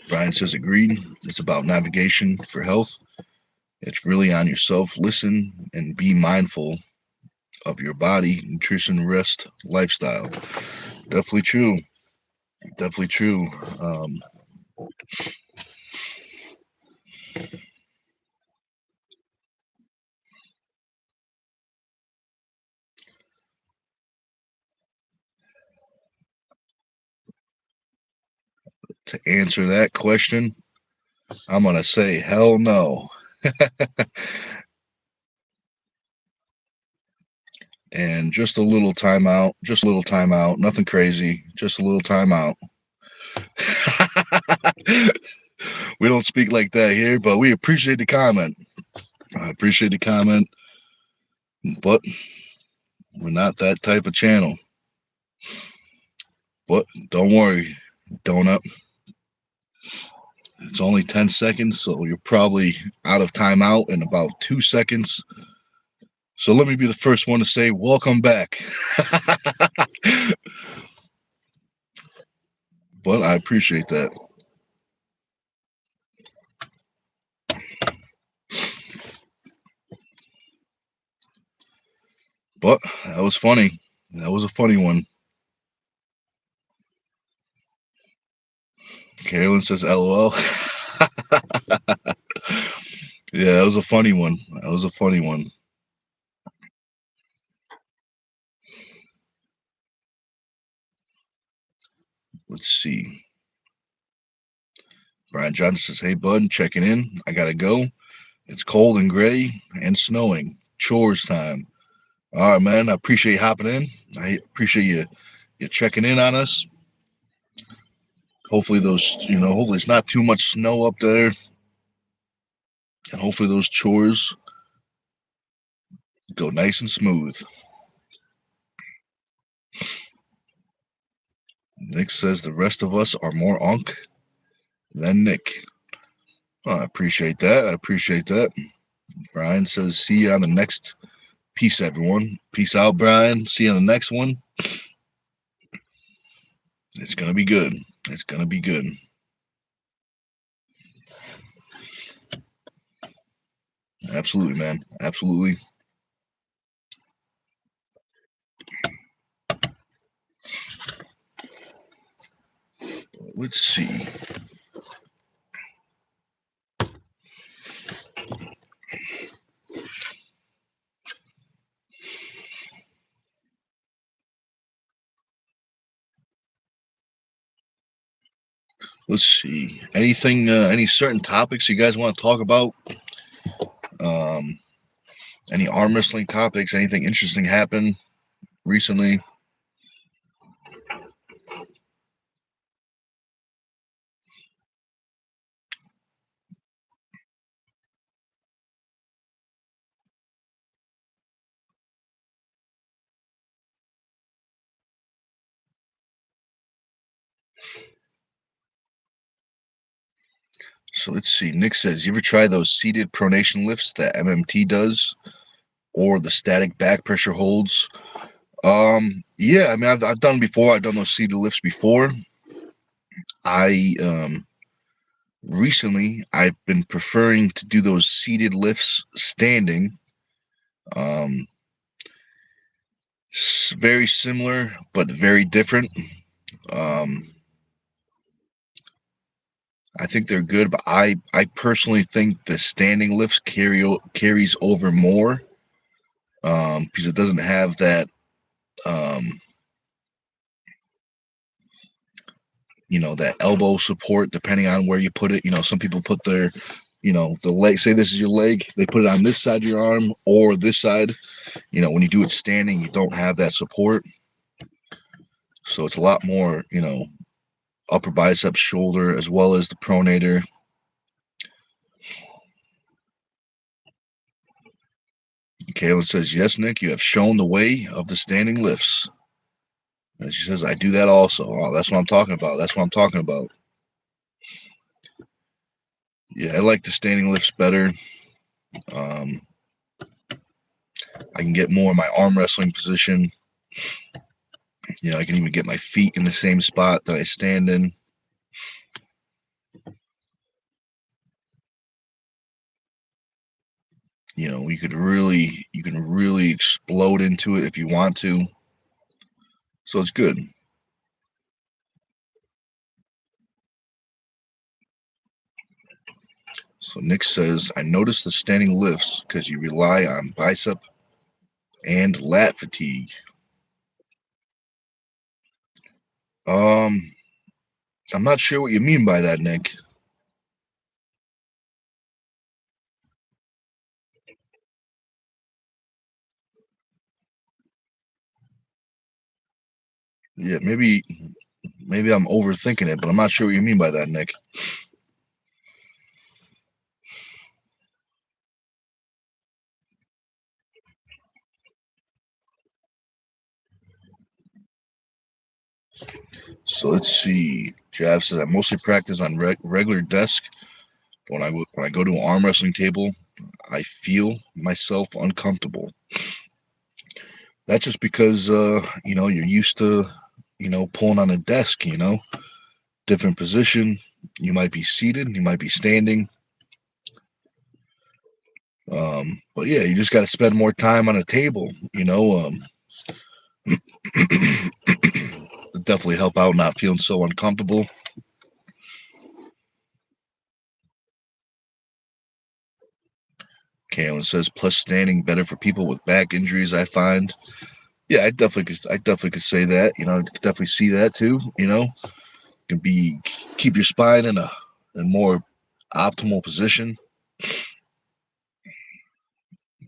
Brian says agreed. It's about navigation for health. It's really on yourself. Listen and be mindful of your body, nutrition, rest, lifestyle. Definitely true. Definitely true. To answer that question, I'm going to say hell no. And just a little timeout. Just a little timeout. Nothing crazy. Just a little timeout. We don't speak like that here, but we appreciate the comment. I appreciate the comment, but we're not that type of channel. But don't worry, Donut. It's only 10 seconds, so you're probably out of timeout in about 2 seconds. So let me be the first one to say, welcome back. But I appreciate that. But that was funny. That was a funny one. Carolyn says, LOL. Yeah, that was a funny one. That was a funny one. Let's see. Brian Johnson says, hey, bud, checking in. I got to go. It's cold and gray and snowing. Chores time. All right, man. I appreciate you hopping in. I appreciate you checking in on us. Hopefully hopefully it's not too much snow up there. And hopefully those chores go nice and smooth. Nick says the rest of us are more unk than Nick. Oh, I appreciate that. I appreciate that. Brian says, see you on the next piece, everyone. Peace out, Brian. See you on the next one. It's going to be good. It's going to be good. Absolutely, man. Absolutely. Let's see. Let's see. Anything, any certain topics you guys want to talk about? Any arm wrestling topics? Anything interesting happen recently? So let's see. Nick says, you ever try those seated pronation lifts that MMT does, or the static back pressure holds? Yeah, I mean, I've done before. I've done those seated lifts before. I recently I've been preferring to do those seated lifts standing. Um, very similar but very different. Um, I think they're good, but I personally think the standing lifts carries over more, because it doesn't have that, um, that elbow support depending on where you put it. Some people put their, the leg. Say this is your leg, they put it on this side of your arm or this side. When you do it standing, you don't have that support, so it's a lot more, upper bicep, shoulder, as well as the pronator. Kaylin says, yes, Nick, you have shown the way of the standing lifts. And she says, I do that also. Oh, that's what I'm talking about. That's what I'm talking about. Yeah, I like the standing lifts better. Um, I can get more in my arm wrestling position. I can even get my feet in the same spot that I stand in. You can really explode into it if you want to. So it's good. So Nick says, I noticed the standing lifts because you rely on bicep and lat fatigue. Um, I'm not sure what you mean by that, Nick. Yeah, maybe I'm overthinking it, but I'm not sure what you mean by that, Nick. So let's see. Jav says I mostly practice on regular desk. But when I go to an arm wrestling table, I feel myself uncomfortable. That's just because you're used to pulling on a desk. Different position. You might be seated. You might be standing. But yeah, you just got to spend more time on a table. Definitely help out not feeling so uncomfortable. Kalen says, plus standing better for people with back injuries, I find. Yeah, I definitely could say that. Definitely see that too. Can be keep your spine in a more optimal position.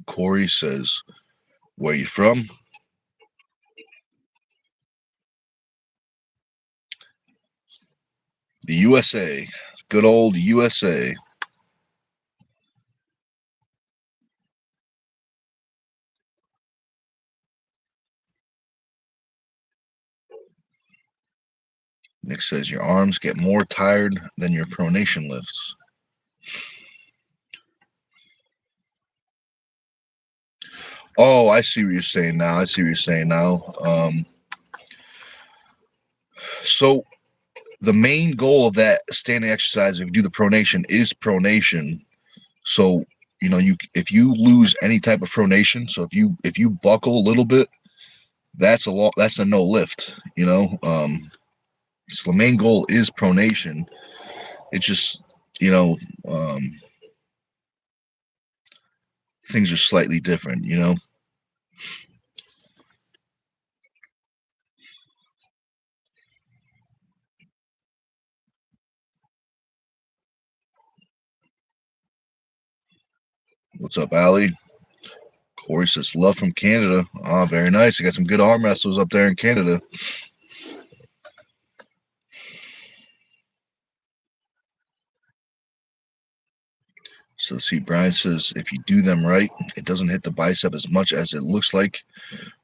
Corey says, where you from? The USA. Good old USA. Nick says your arms get more tired than your pronation lifts. Oh, I see what you're saying now. I see what you're saying now. So the main goal of that standing exercise, if you do the pronation, is pronation. So you if you lose any type of pronation, so if you buckle a little bit, that's a no lift. So the main goal is pronation. It's just um, things are slightly different. What's up, Allie? Corey says love from Canada. Oh, very nice. You got some good arm wrestlers up there in Canada. So see, Brian says if you do them right, it doesn't hit the bicep as much as it looks like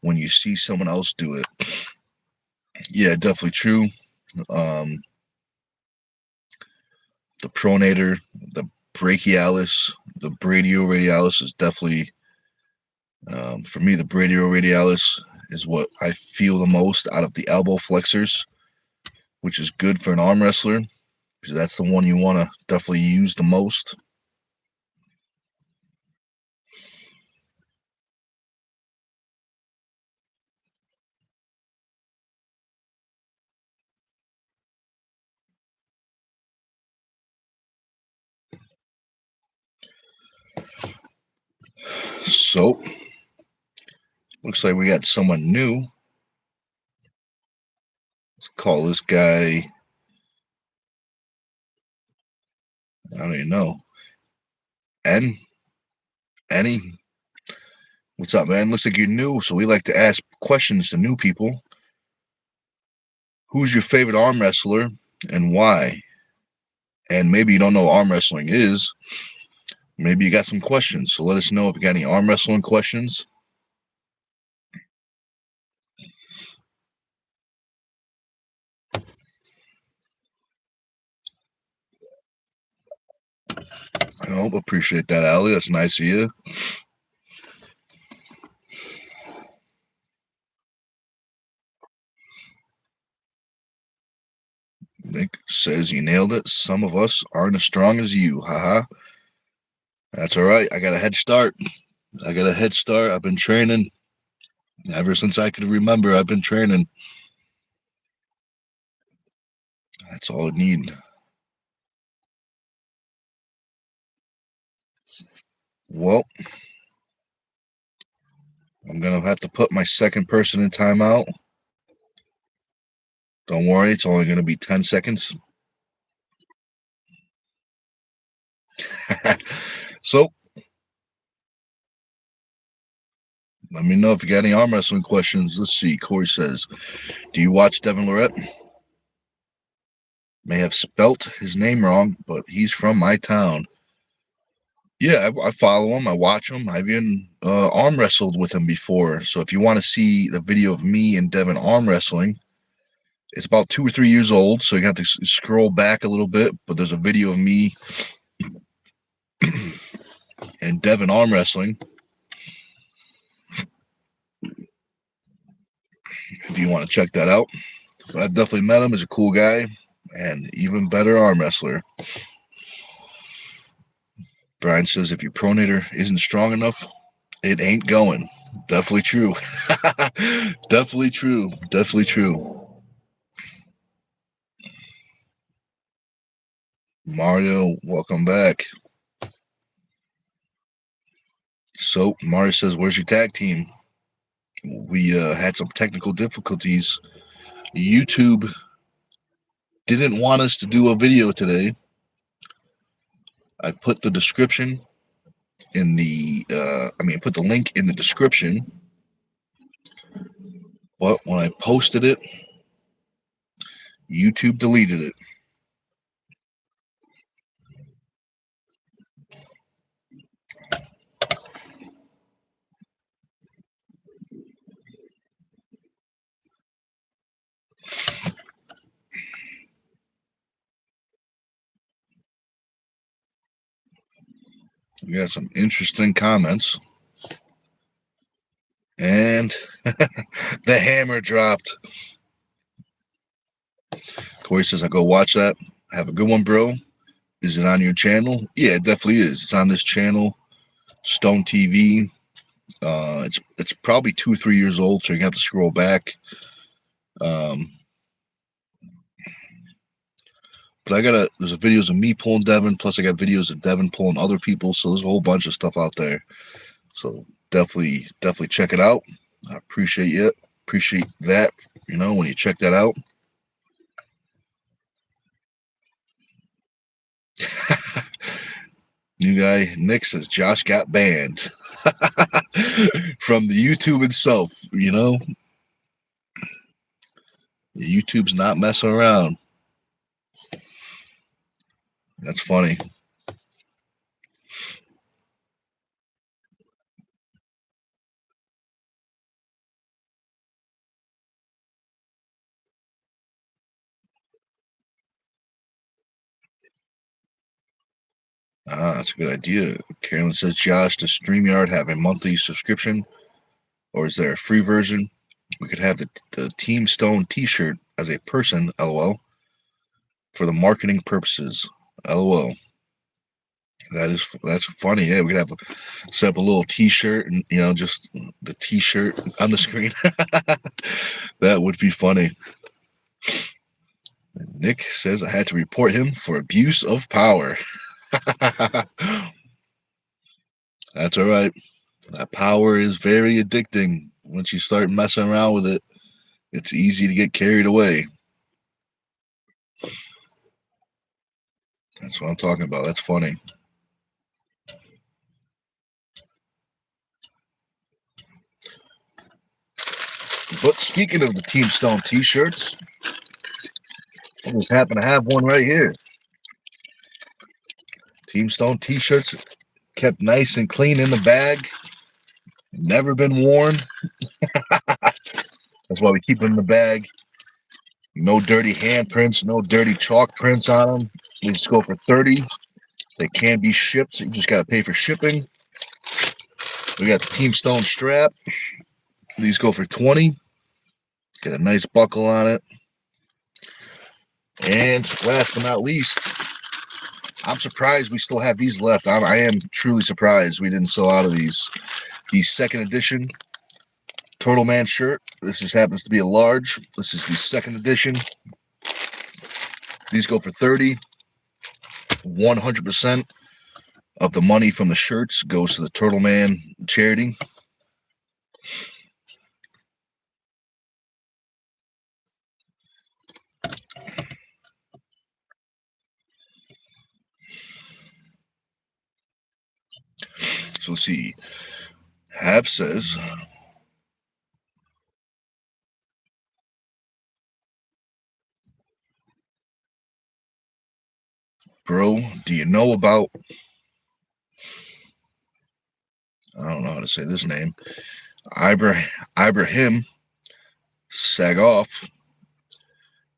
when you see someone else do it. Yeah, definitely true. Um, the pronator, the brachialis, the brachioradialis is definitely, for me, the brachioradialis is what I feel the most out of the elbow flexors, which is good for an arm wrestler because that's the one you want to definitely use the most. So, looks like we got someone new. Let's call this guy, I don't even know, N. Any. What's up, man? Looks like you're new, so we like to ask questions to new people. Who's your favorite arm wrestler and why? And maybe you don't know what arm wrestling is. Maybe you got some questions. So let us know if you got any arm wrestling questions. I hope appreciate that, Ali. That's nice of you. Nick says you nailed it. Some of us aren't as strong as you. Haha. That's all right. I got a head start. I've been training ever since I could remember. I've been training. That's all I need. Well, I'm gonna have to put my second person in timeout. Don't worry, it's only gonna be 10 seconds. So, let me know if you got any arm wrestling questions. Let's see. Corey says, do you watch Devin Lorette? May have spelt his name wrong, but he's from my town. Yeah, I follow him. I watch him. I've even arm wrestled with him before. So if you want to see the video of me and Devin arm wrestling, it's about 2 or 3 years old. So you have to scroll back a little bit. But there's a video of me and Devin arm wrestling. If you want to check that out. But I definitely met him. He's a cool guy and even better arm wrestler. Brian says if your pronator isn't strong enough, it ain't going. Definitely true. Definitely true. Definitely true. Mario, welcome back. So Mario says, "Where's your tag team?" We had some technical difficulties. YouTube didn't want us to do a video today. I put the description in the, put the link in the description. But when I posted it, YouTube deleted it. We got some interesting comments. And the hammer dropped. Corey says, I go watch that. Have a good one, bro. Is it on your channel? Yeah, it definitely is. It's on this channel, Stone TV. It's probably 2 or 3 years old, so you have to scroll back. Um, but there's videos of me pulling Devin, plus I got videos of Devin pulling other people, so there's a whole bunch of stuff out there. So definitely check it out. I appreciate that, when you check that out. New guy Nick says Josh got banned from the YouTube itself. YouTube's not messing around. That's funny. That's a good idea. Carolyn says, Josh, does StreamYard have a monthly subscription, or is there a free version? We could have the Team Stone t-shirt as a person, LOL, for the marketing purposes, LOL. That's funny. Yeah, we could have set up a little t-shirt and, just the t-shirt on the screen. That would be funny. Nick says I had to report him for abuse of power. That's all right. That power is very addicting. Once you start messing around with it, it's easy to get carried away. That's what I'm talking about. That's funny. But speaking of the Team Stone t-shirts, I just happen to have one right here. Team Stone t-shirts kept nice and clean in the bag. Never been worn. That's why we keep them in the bag. No dirty handprints, no dirty chalk prints on them. They just go for 30. They can be shipped. You just got to pay for shipping. We got the Team Stone strap. These go for 20. Get a nice buckle on it. And last but not least, I'm surprised we still have these left. I am truly surprised we didn't sell out of these. The second edition Turtle Man shirt. This just happens to be a large. This is the second edition. These go for 30. 100% of the money from the shirts goes to the Turtle Man charity. So let's see. Have says, bro, do you know about, I don't know how to say this name, Ibrahim Sagoff?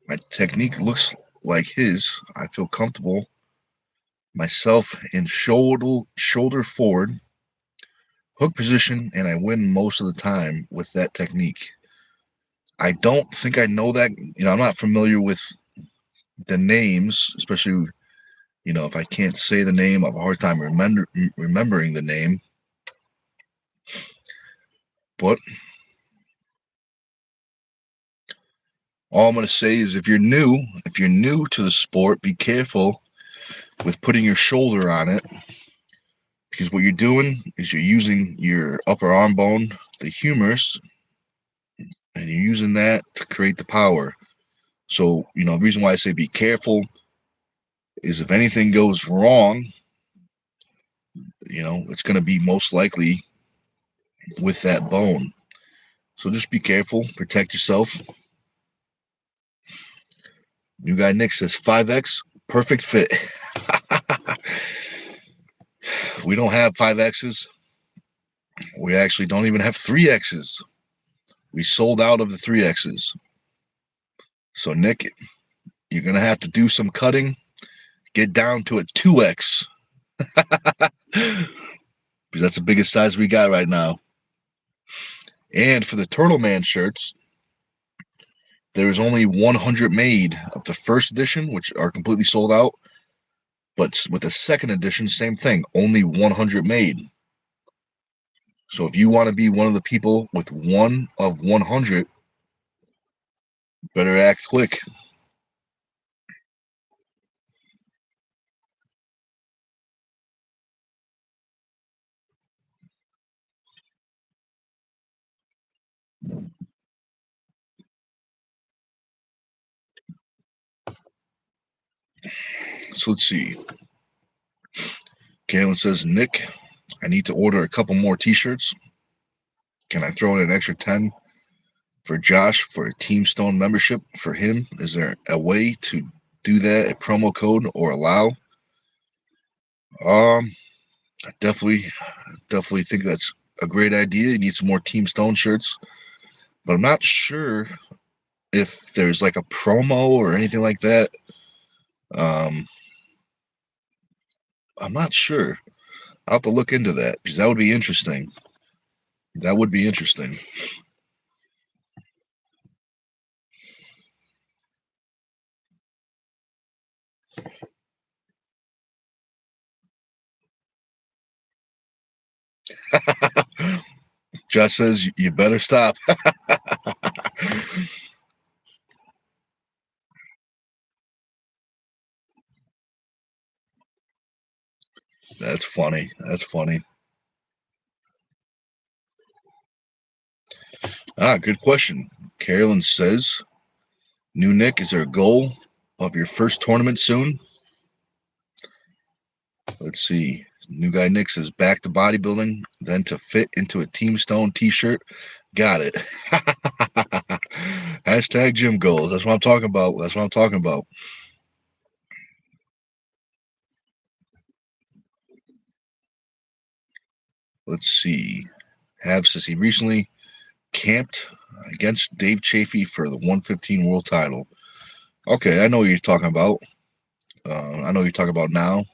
My technique looks like his. I feel comfortable myself in shoulder forward hook position, and I win most of the time with that technique. I don't think I know that. I'm not familiar with the names, especially, if I can't say the name, I have a hard time remembering the name. But all I'm going to say is if you're new to the sport, be careful with putting your shoulder on it, because what you're doing is you're using your upper arm bone, the humerus, and you're using that to create the power. So, the reason why I say be careful is if anything goes wrong, it's going to be most likely with that bone. So just be careful, protect yourself. New guy Nick says 5X, perfect fit. We don't have 5Xs. We actually don't even have 3Xs. We sold out of the 3Xs. So Nick, you're going to have to do some cutting, get down to a 2X. Because that's the biggest size we got right now. And for the Turtle Man shirts, there is only 100 made of the first edition, which are completely sold out. But with the second edition, same thing, only 100 made. So if you want to be one of the people with 1 of 100, better act quick. So let's see. Galen says, Nick, I need to order a couple more t-shirts. Can I throw in an extra 10 for Josh for a Team Stone membership for him? Is there a way to do that, a promo code or allow? I definitely think that's a great idea. You need some more Team Stone shirts, but I'm not sure if there's like a promo or anything like that. I'm not sure. I'll have to look into that because that would be interesting. That would be interesting. Josh says you better stop. That's funny. That's funny. Good question. Carolyn says, "New Nick, is there a goal of your first tournament soon?" Let's see. New guy Nick says, "Back to bodybuilding, then to fit into a Team Stone t-shirt." Got it. Hashtag gym goals. That's what I'm talking about. That's what I'm talking about. Let's see. Have says he recently camped against Dave Chafee for the 115 world title. Okay, I know what you're talking about. I know what you're talking about now.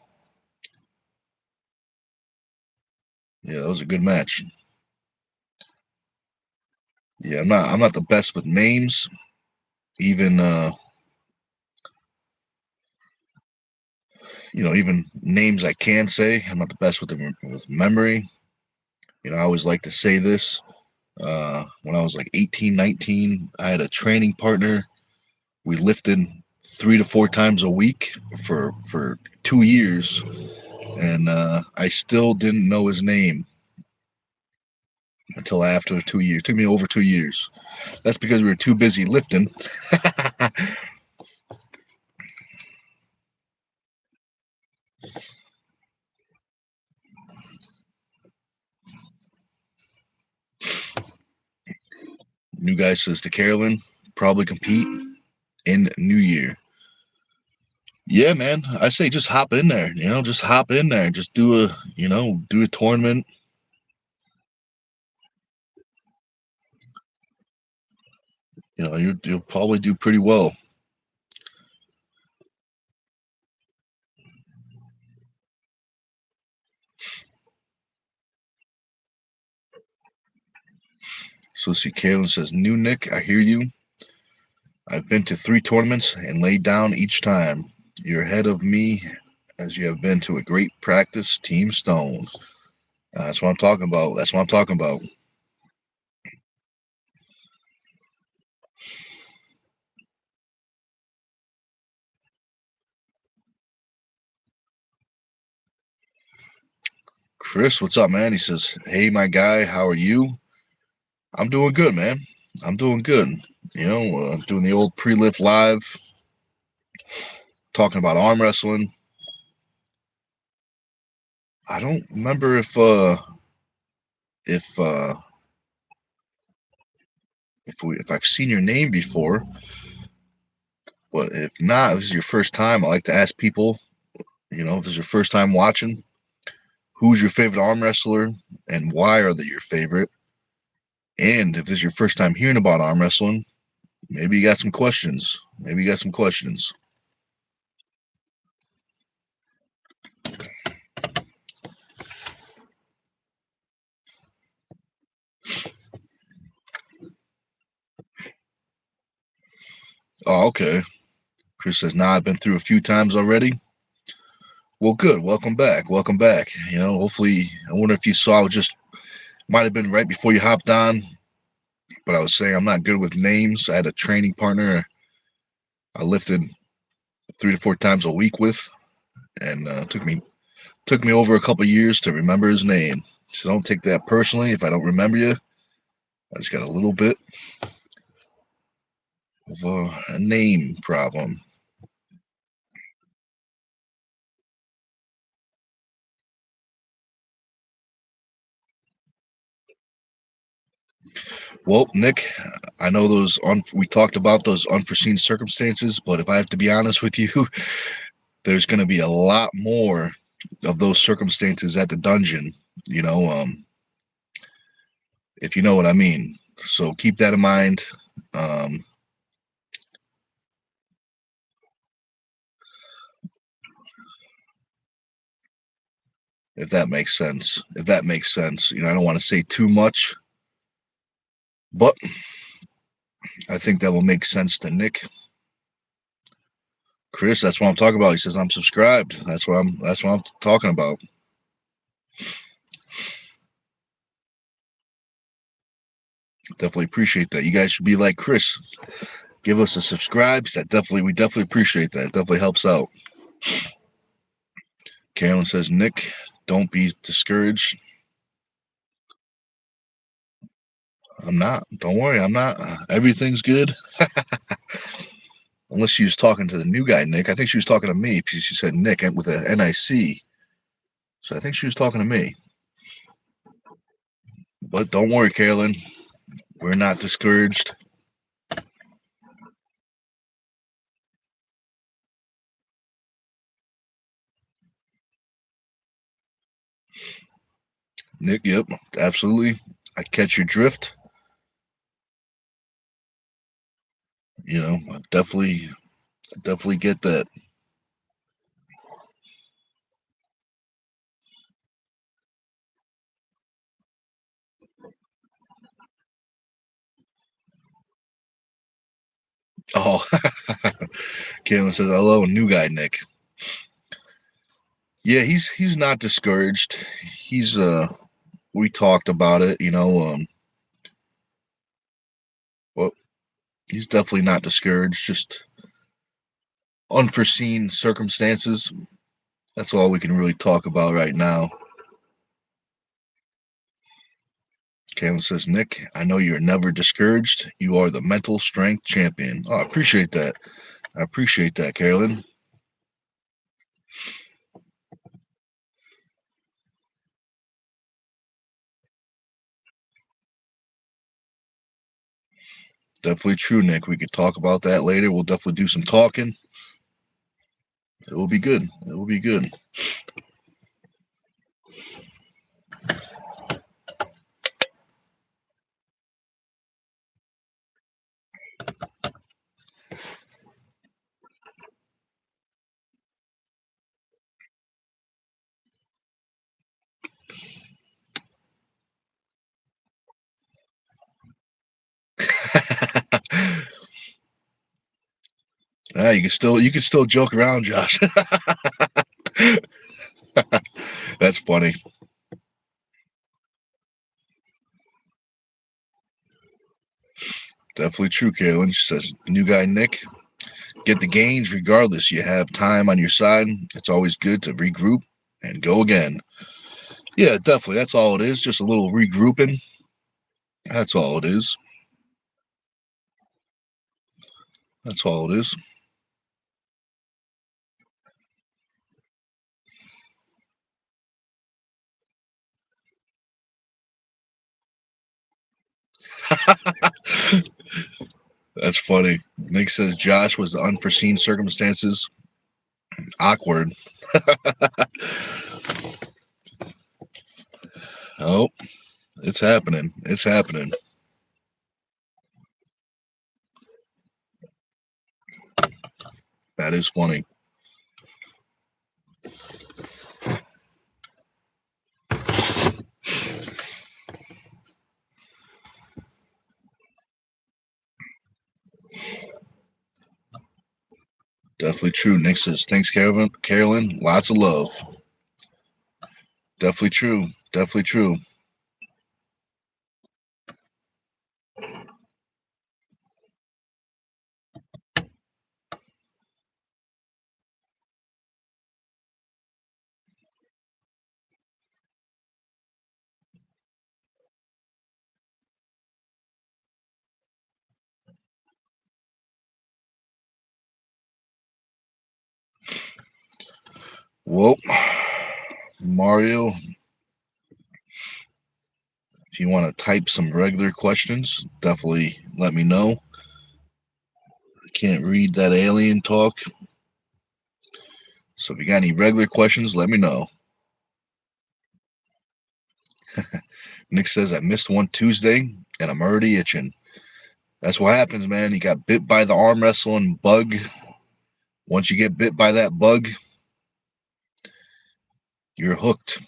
Yeah, that was a good match. Yeah, I'm not the best with names. Even even names I can say. I'm not the best with memory. I always like to say this. When I was like 18, 19, I had a training partner. We lifted 3 to 4 times a week for 2 years, and I still didn't know his name until after 2 years. It took me over 2 years. That's because we were too busy lifting. New guy says to Carolyn, probably compete in New Year. Yeah, man. I say just hop in there. Just hop in there. Just do a tournament. You'll probably do pretty well. So see, Carolyn says, "New Nick, I hear you. I've been to 3 tournaments and laid down each time. You're ahead of me as you have been to a great practice, Team Stone." That's what I'm talking about. That's what I'm talking about. Chris, what's up, man? He says, "Hey, my guy, how are you?" I'm doing good, man. I'm doing good. Doing the old pre-lift live, talking about arm wrestling. I don't remember if uh if I've seen your name before, but if not, if this is your first time, I like to ask people, if this is your first time watching, who's your favorite arm wrestler and why are they your favorite? And if this is your first time hearing about arm wrestling, maybe you got some questions. Maybe you got some questions. Oh, okay. Chris says, "Nah, I've been through a few times already." Well, good. Welcome back. Welcome back. Hopefully, I wonder if you saw, just might have been right before you hopped on, but I was saying I'm not good with names. I had a training partner I lifted 3 to 4 times a week with, and took me over a couple years to remember his name. So don't take that personally if I don't remember you. I just got a little bit of a name problem. Well, Nick, I know we talked about those unforeseen circumstances, but if I have to be honest with you, there's going to be a lot more of those circumstances at the dungeon, you know, um, if you know what I mean. So keep that in mind. Um, if that makes sense. If that makes sense. I don't want to say too much, but I think that will make sense to Nick. Chris, that's what I'm talking about. He says I'm subscribed. That's what I'm talking about. Definitely appreciate that. You guys should be like Chris. Give us a subscribe. We definitely appreciate that. It definitely helps out. Carolyn says, Nick, don't be discouraged. I'm not. Don't worry, I'm not. Everything's good. Unless she was talking to the new guy, Nick. I think she was talking to me because she said Nick with a NIC. So I think she was talking to me. But don't worry, Carolyn. We're not discouraged. Nick, yep, absolutely. I catch your drift. I definitely get that. Oh, Caitlin says, hello, new guy, Nick. Yeah, he's not discouraged. He's we talked about it, well, he's definitely not discouraged, just unforeseen circumstances. That's all we can really talk about right now. Caitlin says, Nick, I know you're never discouraged. You are the mental strength champion. Oh, I appreciate that. I appreciate that, Carolyn. Definitely true, Nick. We could talk about that later. We'll definitely do some talking. It will be good. It will be good. You can still joke around, Josh. That's funny. Definitely true, Kaylin. She says, new guy Nick, get the gains regardless. You have time on your side. It's always good to regroup and go again. Yeah, definitely. That's all it is. Just a little regrouping. That's all it is. That's all it is. That's funny. Nick says Josh was the unforeseen circumstances. Awkward. Oh, it's happening. It's happening. That is funny. Definitely true. Nick says, thanks, Carolyn. Carolyn, lots of love. Definitely true. Definitely true. Well, Mario, if you want to type some regular questions, definitely let me know. I can't read that alien talk. So if you got any regular questions, let me know. Nick says, I missed one Tuesday and I'm already itching. That's what happens, man. You got bit by the arm wrestling bug. Once you get bit by that bug, you're hooked.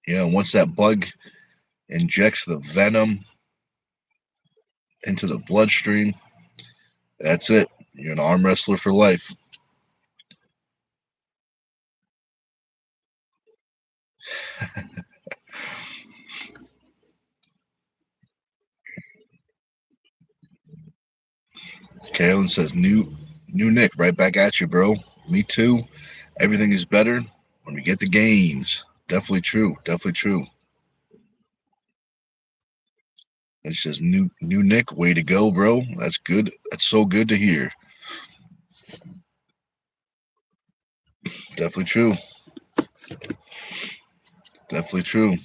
Once that bug injects the venom into the bloodstream, that's it. You're an arm wrestler for life. Carolyn says, new Nick, right back at you, bro. Me too. Everything is better when we get the gains. Definitely true. Definitely true. And she says, new Nick, way to go, bro. That's good. That's so good to hear. Definitely true. Definitely true.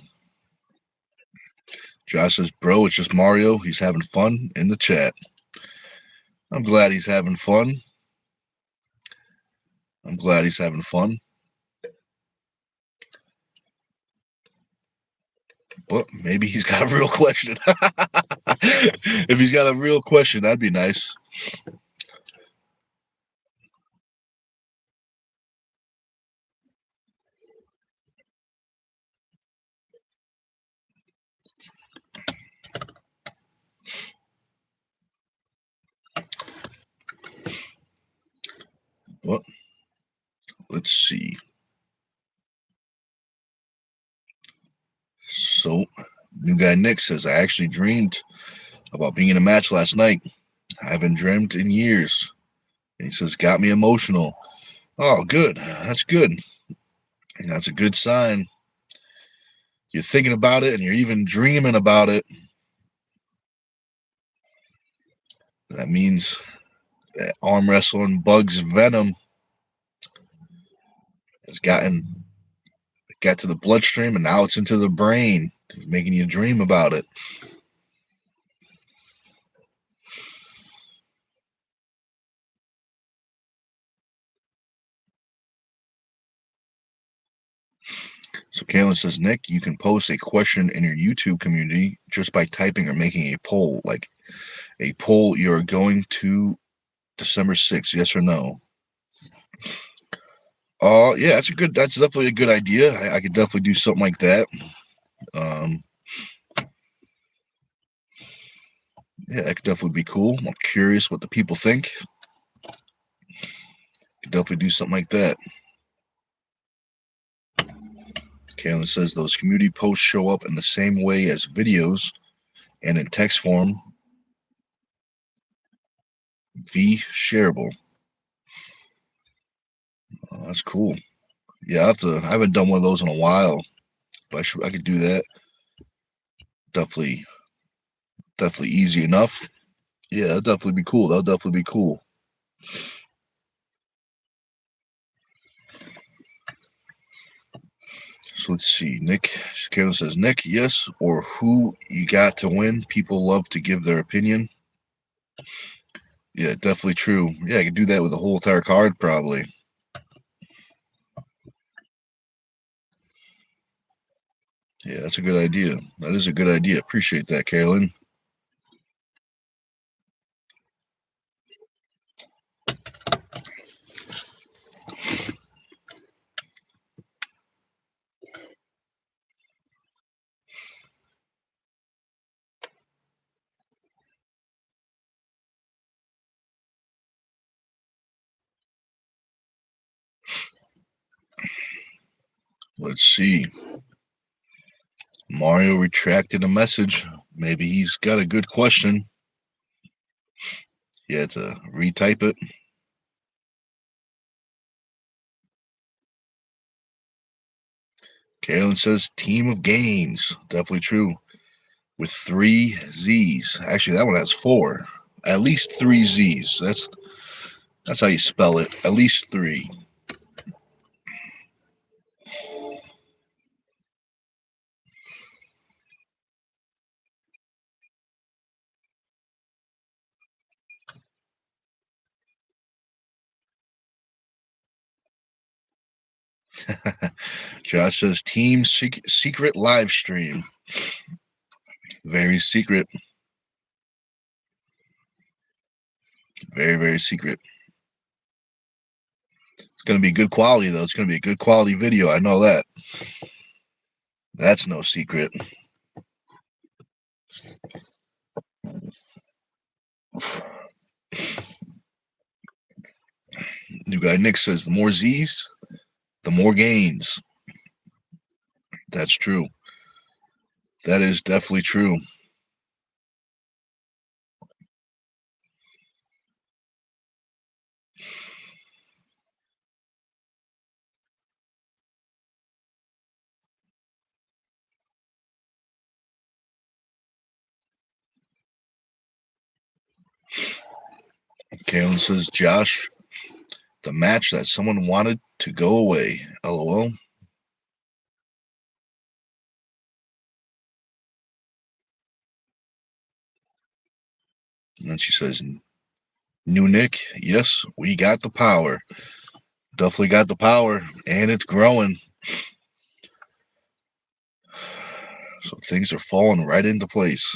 Josh says, bro, it's just Mario. He's having fun in the chat. I'm glad he's having fun. I'm glad he's having fun. But maybe he's got a real question. If he's got a real question, that'd be nice. Well, let's see. So, new guy Nick says, I actually dreamed about being in a match last night. I haven't dreamt in years. And he says, got me emotional. Oh, good. That's good. That's a good sign. You're thinking about it and you're even dreaming about it. That means that arm wrestling bug's venom has got to the bloodstream and now it's into the brain, making you dream about it. So Kaylin says, Nick, you can post a question in your YouTube community just by typing or making a poll, like a poll you're going to December 6th, yes or no. Yeah, that's definitely a good idea. I could definitely do something like that. Um, yeah, that could definitely be cool. I'm curious what the people think. Could definitely do something like that. Kaylin says those community posts show up in the same way as videos and in text form. V shareable. Oh, that's cool. Yeah, I haven't done one of those in a while, but I could do that. Definitely, definitely easy enough. Yeah, that'd definitely be cool. That'll definitely be cool. So let's see. Karen says, Nick, yes, or who you got to win. People love to give their opinion. Yeah, definitely true. Yeah, I could do that with a whole entire card, probably. Yeah, that's a good idea. That is a good idea. Appreciate that, Carolyn. Let's see. Mario retracted a message. Maybe he's got a good question. He had to retype it. Carolyn says team of gains. Definitely true. With 3 Z's. Actually, that one has 4. At least 3 Z's. That's how you spell it. At least 3. Josh says team secret live stream. Very secret. Very, very secret. It's going to be good quality, though. It's going to be a good quality video. I know that. That's no secret. New guy Nick says the more Z's, the more gains. That's true. That is definitely true. Kalen says, Josh, the match that someone wanted to go away. LOL. And then she says, New Nick, yes, we got the power. Definitely got the power, and it's growing. So things are falling right into place.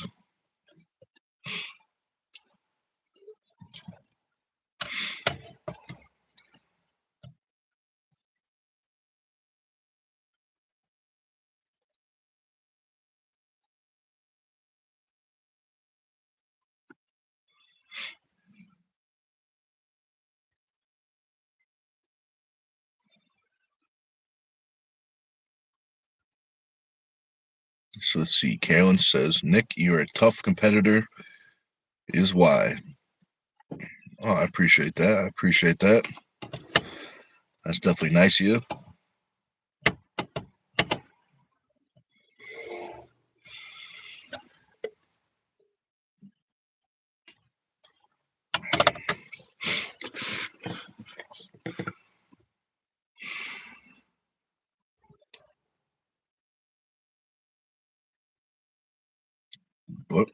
So let's see. Kalen says, Nick, you're a tough competitor, is why. Oh, I appreciate that. I appreciate that. That's definitely nice of you. But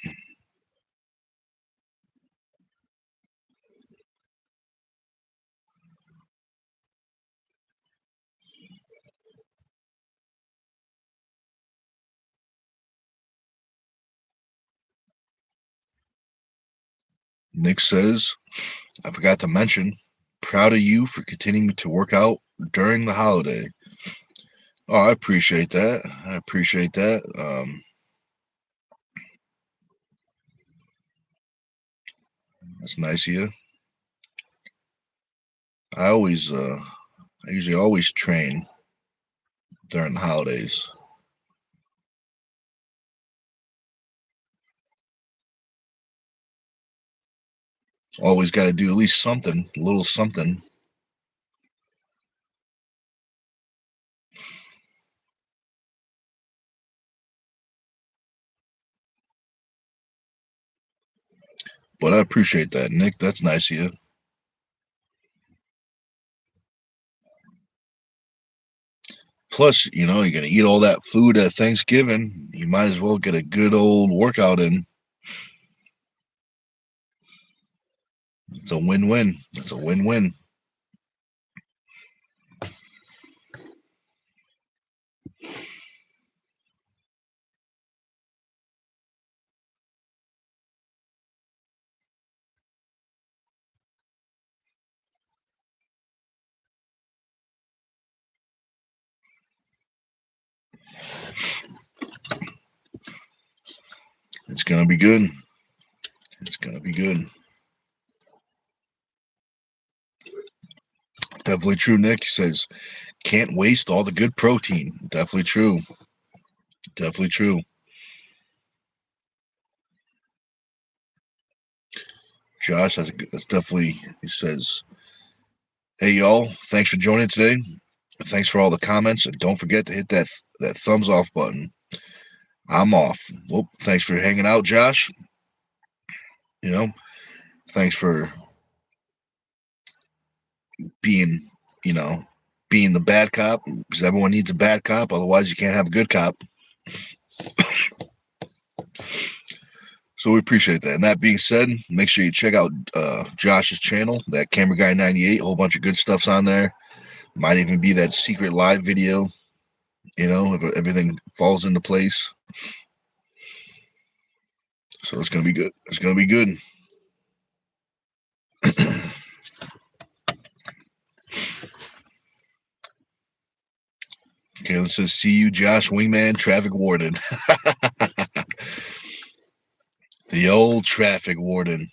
Nick says, I forgot to mention, proud of you for continuing to work out during the holiday. Oh, I appreciate that. I appreciate that. That's nice of you. I usually always train during the holidays. Always got to do at least something, a little something. But I appreciate that, Nick. That's nice of you. Plus, you're gonna eat all that food at Thanksgiving. You might as well get a good old workout in. It's a win-win. It's a win-win. It's gonna be good. It's gonna be good. Definitely true, Nick. He says, can't waste all the good protein. Definitely true. Definitely true. Josh, that's definitely, he says, hey, y'all, thanks for joining today. Thanks for all the comments. And don't forget to hit that thumbs off button. I'm off. Well, thanks for hanging out, Josh. You know, thanks for being, you know, being the bad cop because everyone needs a bad cop. Otherwise, you can't have a good cop. So we appreciate that. And that being said, make sure you check out Josh's channel, that Camera Guy 98. A whole bunch of good stuff's on there. Might even be that secret live video. If everything falls into place. So it's gonna be good. It's gonna be good. Kayla says, see you, Josh Wingman, traffic warden. The old traffic warden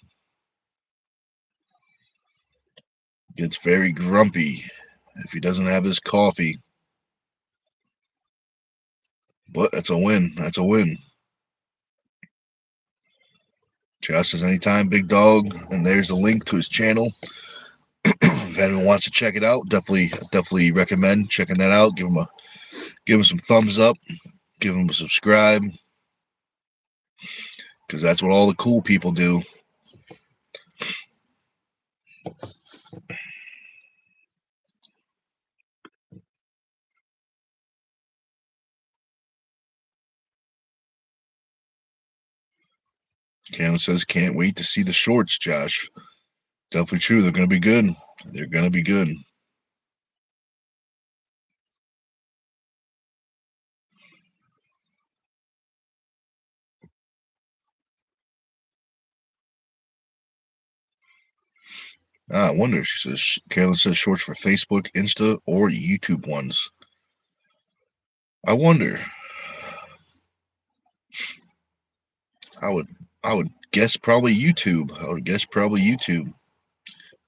gets very grumpy if he doesn't have his coffee. But that's a win. That's a win. Josh says, anytime, big dog. And there's a link to his channel. If anyone wants to check it out, definitely recommend checking that out. Give him some thumbs up. Give him a subscribe. Because that's what all the cool people do. Kayla says, can't wait to see the shorts, Josh. Definitely true. They're going to be good. They're going to be good. I wonder. She says, Carolyn says shorts for Facebook, Insta, or YouTube ones. I wonder. I would guess probably YouTube. I would guess probably YouTube.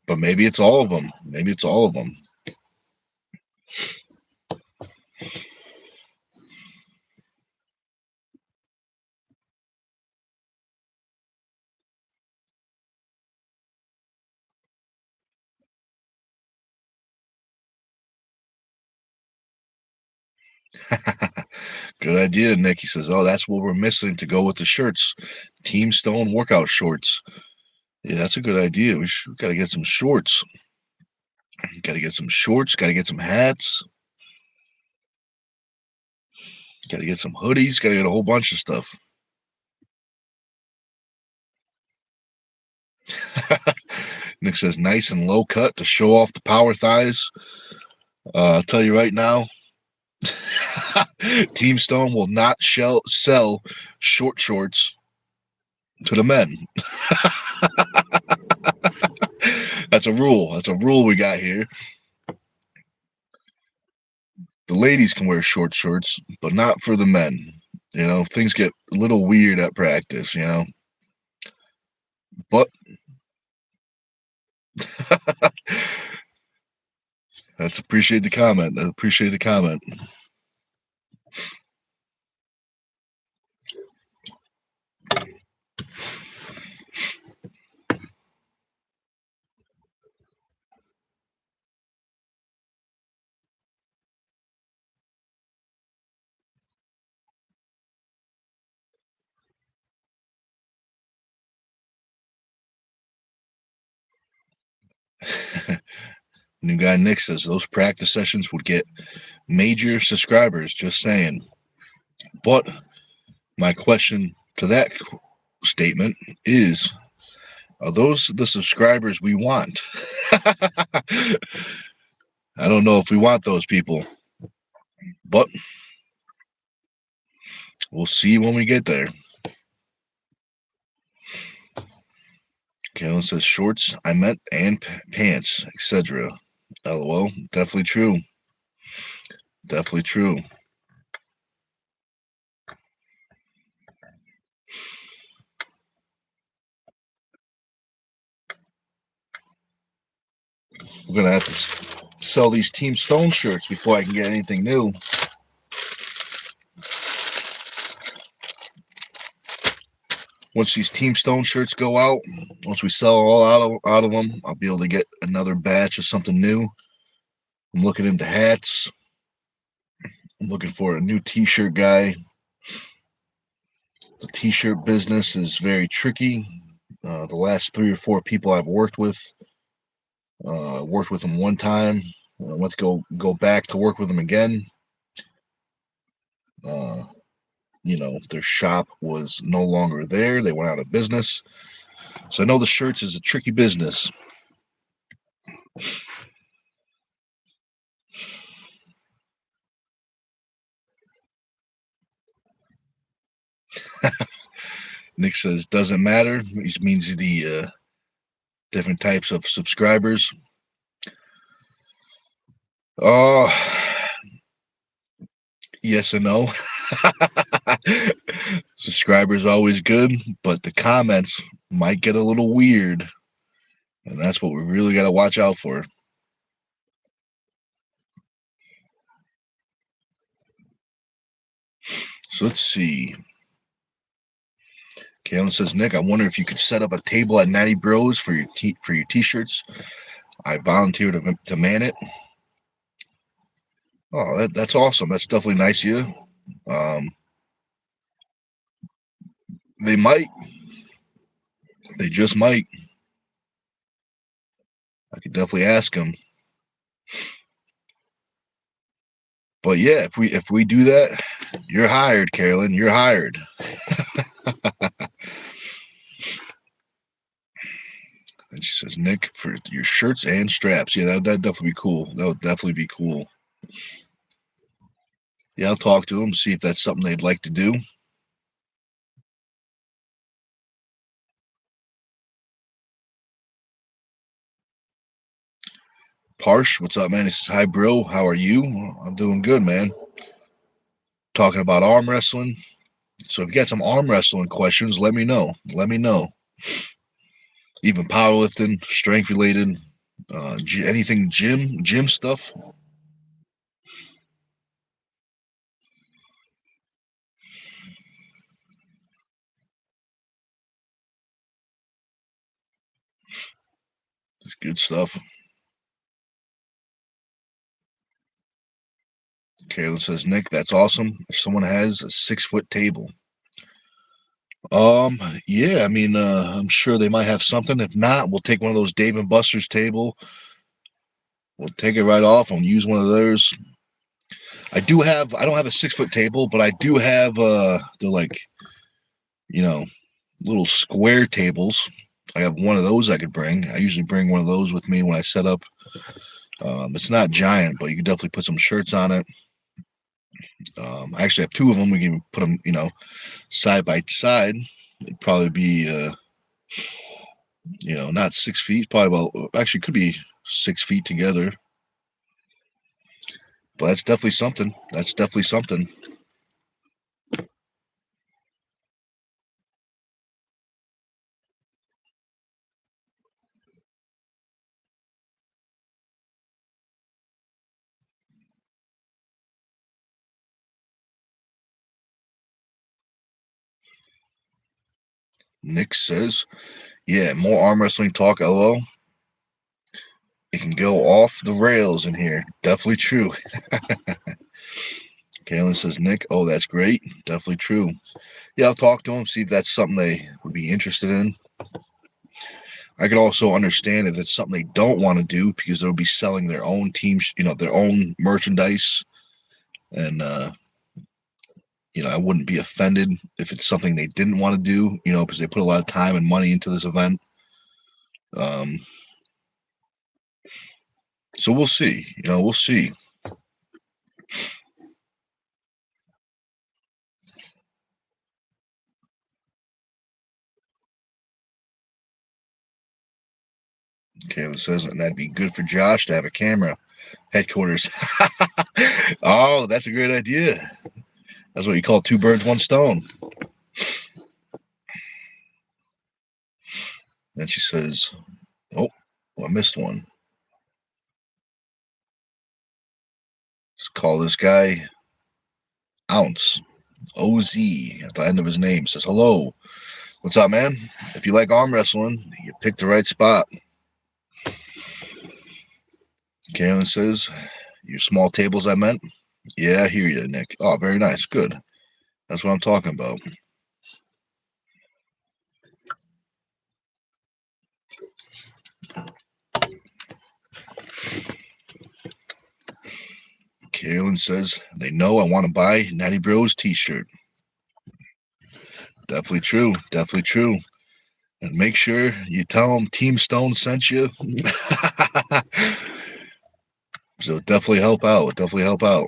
But maybe it's all of them. Maybe it's all of them. Good idea, Nick. He says, oh, that's what we're missing to go with the shirts. Team Stone workout shorts. Yeah, that's a good idea. We got to get some shorts. Got to get some shorts. Got to get some hats. Got to get some hoodies. Got to get a whole bunch of stuff. Nick says, nice and low cut to show off the power thighs. I'll tell you right now, Team Stone will not sell short shorts to the men. That's a rule. That's a rule we got here. The ladies can wear short shorts, but not for the men. You know, things get a little weird at practice, you know. But let's appreciate the comment. I appreciate the comment. New guy Nick says those practice sessions would get major subscribers, just saying. But my question to that statement is, are those the subscribers we want? I don't know if we want those people, but we'll see when we get there. Kalen says shorts, I meant, and pants, etc. LOL. Definitely true. Definitely true. We're gonna have to sell these Team Stone shirts before I can get anything new. Once these Team Stone shirts go out, once we sell all out of them, I'll be able to get another batch of something new. I'm looking into hats. I'm looking for a new t-shirt guy. The t-shirt business is very tricky. The last 3 or 4 people I've worked with them one time. I went to go back to work with them again. You know, their shop was no longer there. They went out of business. So I know the shirts is a tricky business. Nick says doesn't matter. It means the different types of subscribers. Oh, Yes and no. Subscribers always good, but the comments might get a little weird, and that's what we really got to watch out for. So let's see. Kalen says, Nick, I wonder if you could set up a table at Natty Bros for your t-shirts. I volunteer to man it. Oh, that's awesome. That's definitely nice of you. They might. They just might. I could definitely ask them. But yeah, if we do that, you're hired, Carolyn. You're hired. And she says, Nick, for your shirts and straps. Yeah, that'd definitely be cool. That would definitely be cool. Yeah, I'll talk to them, see if that's something they'd like to do. Parsh, what's up, man? He says, hi, bro. How are you? I'm doing good, man. Talking about arm wrestling. So if you got some arm wrestling questions, let me know. Let me know. Even powerlifting, strength related, anything gym stuff. It's good stuff. Kayla says, Nick, that's awesome. If someone has a 6 foot table. Yeah, I mean, I'm sure they might have something. If not, we'll take one of those Dave and Buster's table. We'll take it right off and use one of theirs. I don't have a 6 foot table, but I do have, they're like, you know, little square tables. I have one of those I could bring. I usually bring one of those with me when I set up. It's not giant, but you can definitely put some shirts on it. I actually have two of them. We can put them, side by side. It'd probably be, not 6 feet. Probably actually could be 6 feet together. But that's definitely something. That's definitely something. Nick says, yeah, more arm wrestling talk, LO. It can go off the rails in here. Definitely true. Kaylin says, Nick, oh, that's great. Definitely true. Yeah, I'll talk to them, see if that's something they would be interested in. I could also understand if it's something they don't want to do because they'll be selling their own teams, their own merchandise. And, I wouldn't be offended if it's something they didn't want to do, because they put a lot of time and money into this event. Um, so we'll see. We'll see. Kayla says, and that'd be good for Josh to have a camera headquarters. Oh, that's a great idea. That's what you call two birds, one stone. Then she says, oh, I missed one. Let's call this guy Ounce. OZ at the end of his name. Says, hello. What's up, man? If you like arm wrestling, you picked the right spot. Kaylin says, your small tables I meant? Yeah, I hear you, Nick. Oh, very nice. Good. That's what I'm talking about. Kaylin says, they know I want to buy Natty Bros t-shirt. Definitely true. Definitely true. And make sure you tell them Team Stone sent you. So definitely help out. Definitely help out.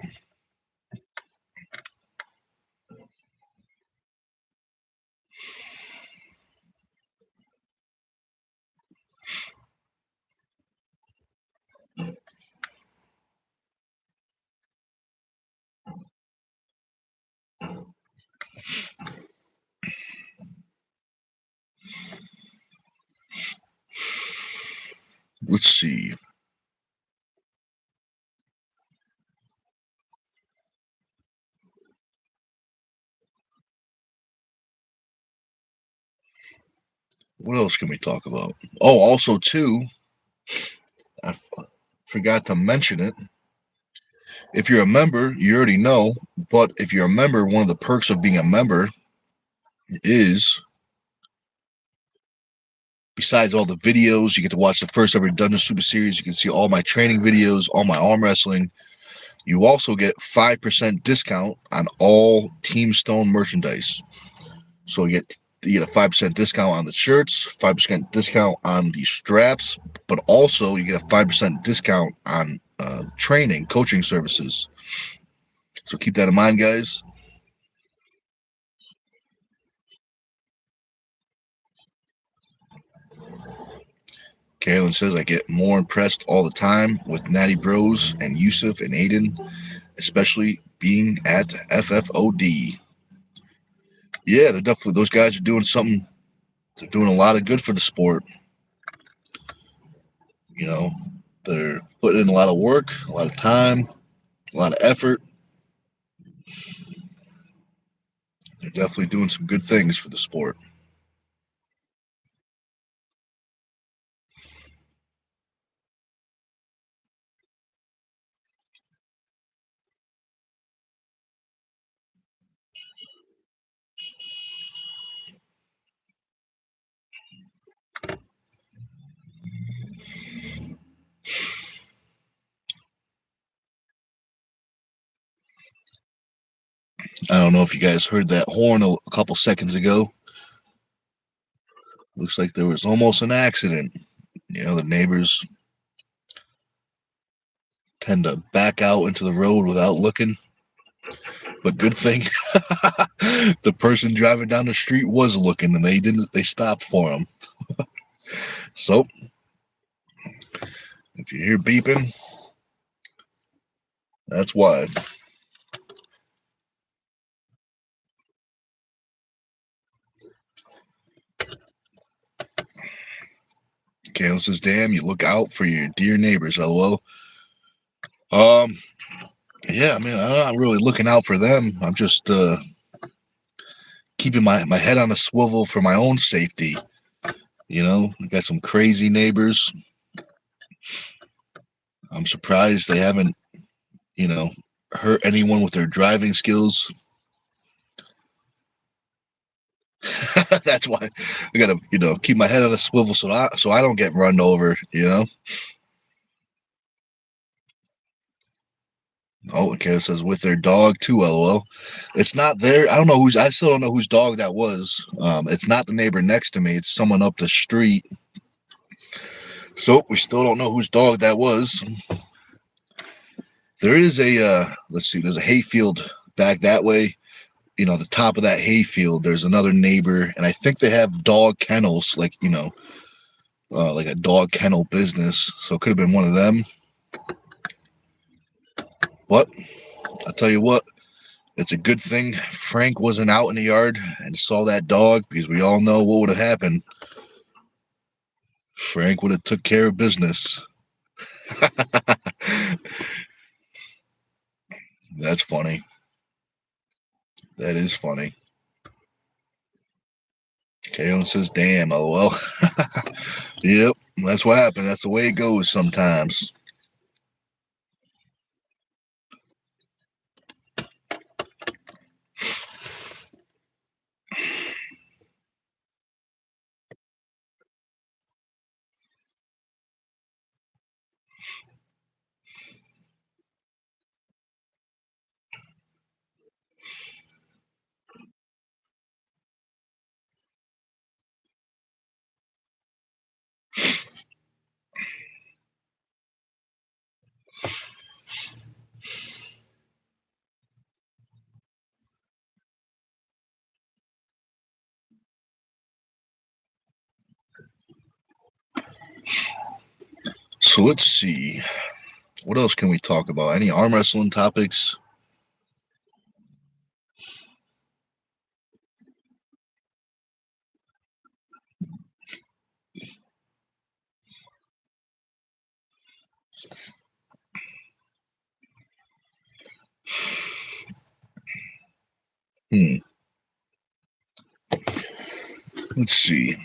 Let's see. What else can we talk about? Oh, also too, forgot to mention it. If you're a member, you already know. But if you're a member, one of the perks of being a member is, besides all the videos, you get to watch the first ever Dungeon Super Series. You can see all my training videos, all my arm wrestling. You also get 5% discount on all Team Stone merchandise. So you get a 5% discount on the shirts, 5% discount on the straps, but also you get a 5% discount on training, coaching services. So keep that in mind, guys. Carolyn says I get more impressed all the time with Natty Bros and Yusuf and Aiden, especially being at FFOD. Yeah, they're definitely, those guys are doing something. They're doing a lot of good for the sport. You know, they're putting in a lot of work, a lot of time, a lot of effort. They're definitely doing some good things for the sport. I don't know if you guys heard that horn a couple seconds ago. Looks like there was almost an accident. The neighbors tend to back out into the road without looking. But good thing the person driving down the street was looking and they stopped for him. So if you hear beeping, that's why. Kayla says, damn, you look out for your dear neighbors, lol. Um, yeah, I mean, I'm not really looking out for them. I'm just keeping my head on a swivel for my own safety. I got some crazy neighbors. I'm surprised they haven't, you know, hurt anyone with their driving skills. That's why I gotta, keep my head on a swivel so I don't get run over. Oh, okay, it says with their dog too, lol. It's not there. I still don't know whose dog that was. It's not the neighbor next to me. It's someone up the street. So we still don't know whose dog that was. There is let's see, there's a hayfield back that way. The top of that hayfield, there's another neighbor, and I think they have dog kennels, like a dog kennel business. So it could have been one of them. But I'll tell you what, it's a good thing Frank wasn't out in the yard and saw that dog, because we all know what would have happened. Frank would have took care of business. That's funny. That is funny. Kaylin says, damn, lol. Yep, that's what happened. That's the way it goes sometimes. So let's see. What else can we talk about? Any arm wrestling topics? Let's see.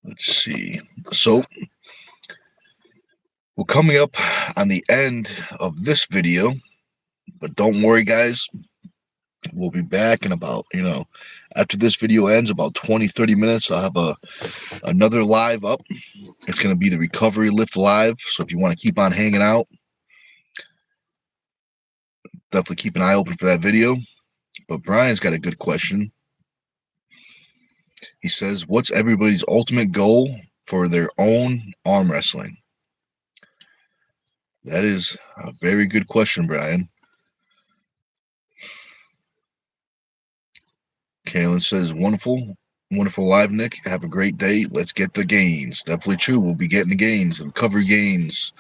Let's see. So we're coming up on the end of this video, but don't worry, guys. We'll be back in about, after this video ends, about 20-30 minutes. I'll have another live up. It's going to be the Recovery Lift Live. So if you want to keep on hanging out, definitely keep an eye open for that video. But Brian's got a good question. He says, what's everybody's ultimate goal for their own arm wrestling? That is a very good question, Brian. Kaylin says, wonderful live, Nick. Have a great day. Let's get the gains. Definitely true. We'll be getting the gains, the recovery gains.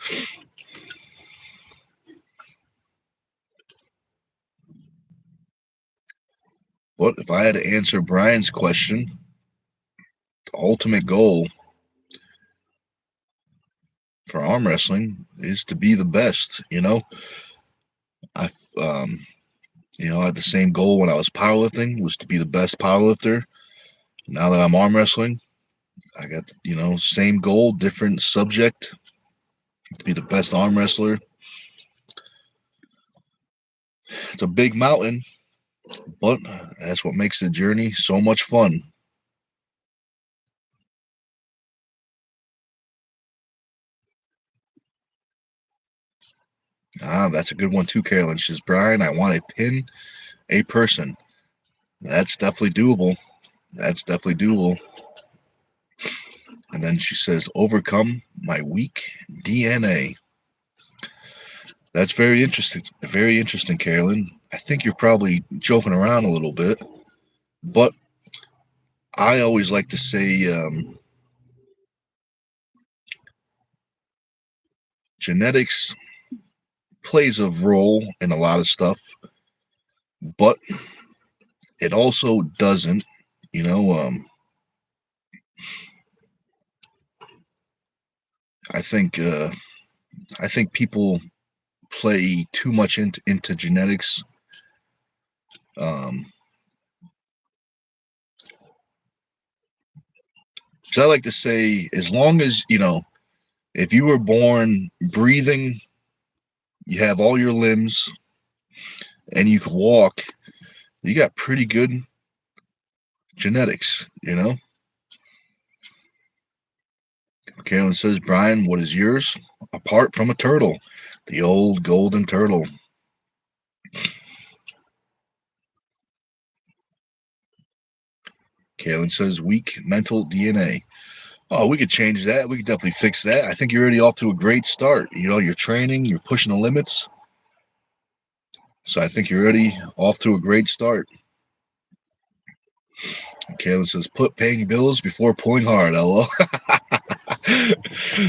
But if I had to answer Brian's question, the ultimate goal for arm wrestling is to be the best. I had the same goal when I was powerlifting, was to be the best powerlifter. Now that I'm arm wrestling, I got, same goal, different subject, to be the best arm wrestler. It's a big mountain, but that's what makes the journey so much fun. That's a good one too, Carolyn. She says, Brian, I want to pin a person. That's definitely doable. That's definitely doable. And then she says, overcome my weak DNA. That's very interesting. Very interesting, Carolyn. I think you're probably joking around a little bit, but I always like to say genetics plays a role in a lot of stuff, but it also doesn't. I think people play too much into genetics. So I like to say, as long as if you were born breathing, you have all your limbs, and you can walk, you got pretty good genetics. Carolyn says, Brian, what is yours? Apart from a turtle, the old golden turtle. Kaylin says, weak mental DNA. Oh, we could change that. We could definitely fix that. I think you're already off to a great start. You're training, you're pushing the limits. So I think you're already off to a great start. Kaylin says, put paying bills before pulling hard. LOL.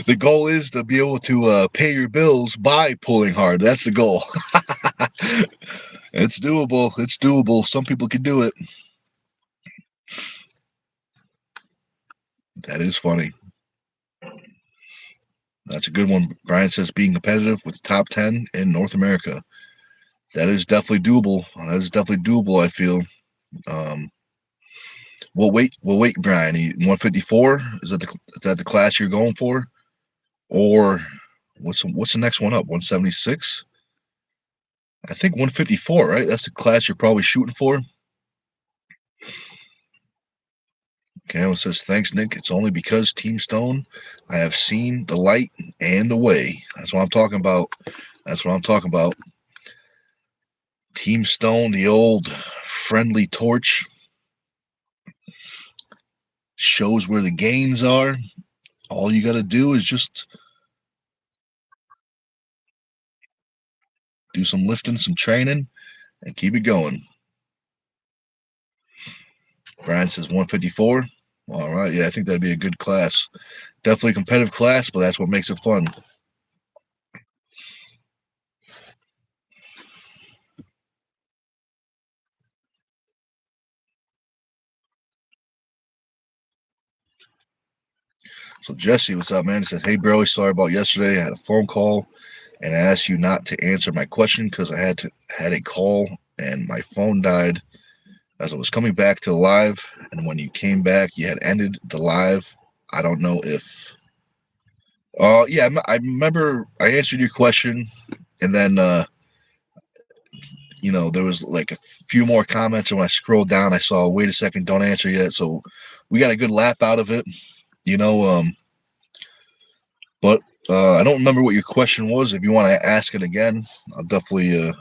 The goal is to be able to pay your bills by pulling hard. That's the goal. It's doable. It's doable. Some people can do it. That is funny. That's a good one. Brian says being competitive with the top 10 in North America. That is definitely doable. That is definitely doable, I feel. Well, wait, Brian. 154? Is that the class you're going for? Or what's the next one up? 176? I think 154, right? That's the class you're probably shooting for. Cameron says, thanks, Nick. It's only because Team Stone, I have seen the light and the way. That's what I'm talking about. That's what I'm talking about. Team Stone, the old friendly torch, shows where the gains are. All you got to do is just do some lifting, some training, and keep it going. Brian says 154. All right, yeah, I think that'd be a good class. Definitely a competitive class, but that's what makes it fun. So Jesse, what's up, man? He says, "Hey, bro, sorry about yesterday. I had a phone call, and I asked you not to answer my question because I had a call, and my phone died as I was coming back to the live. And when you came back, you had ended the live. I don't know if yeah, I remember I answered your question, and then there was like a few more comments, and when I scrolled down, I saw, wait a second, don't answer yet. So we got a good laugh out of it, you know. But I don't remember what your question was. If you want to ask it again, I'll definitely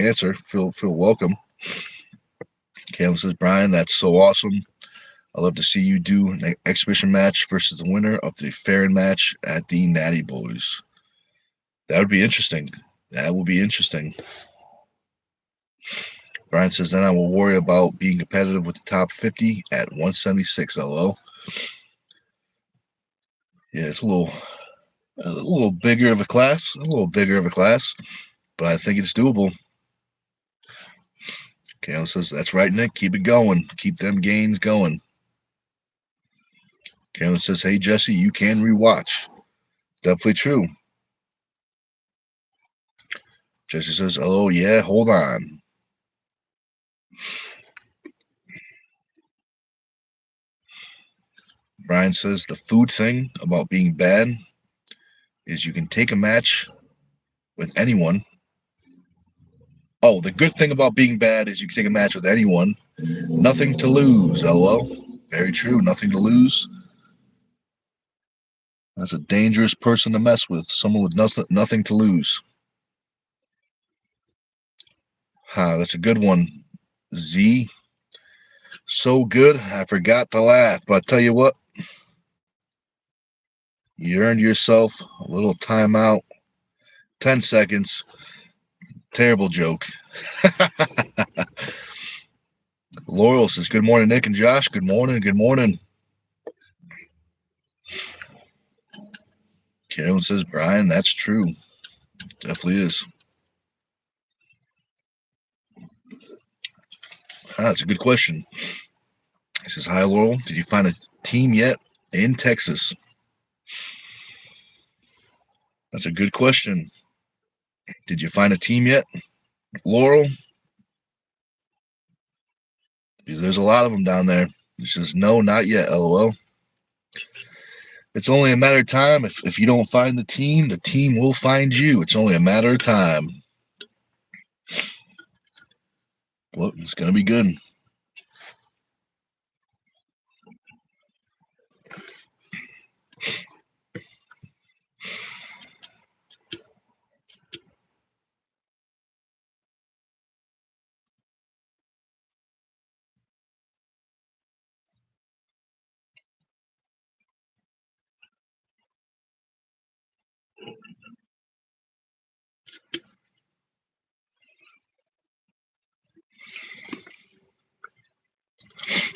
answer. Feel welcome. Kayla says, Brian, that's so awesome. I love to see you do an exhibition match versus the winner of the Farron match at the Natty Boys. That would be interesting. That will be interesting. Brian says, then I will worry about being competitive with the top 50 at 176. LO. Yeah, it's a little bigger of a class. A little bigger of a class, but I think it's doable. Kayla says, that's right, Nick. Keep it going. Keep them gains going. Kayla says, hey, Jesse, you can rewatch. Definitely true. Jesse says, oh, yeah, hold on. Brian says, the food thing about being bad is you can take a match with anyone. Oh, the good thing about being bad is you can take a match with anyone. Nothing to lose, LOL. Very true. Nothing to lose. That's a dangerous person to mess with. Someone with nothing to lose. That's a good one. Z. So good, I forgot to laugh. But I tell you what, you earned yourself a little timeout. 10 seconds. Terrible joke. Laurel says, good morning, Nick and Josh. Good morning. Good morning. Carolyn says, Brian, that's true. Definitely is. That's a good question. He says, hi, Laurel. Did you find a team yet in Texas? That's a good question. Did you find a team yet, Laurel? Because there's a lot of them down there. He says, no, not yet, LOL. It's only a matter of time. If you don't find the team will find you. It's only a matter of time. Well, it's going to be good.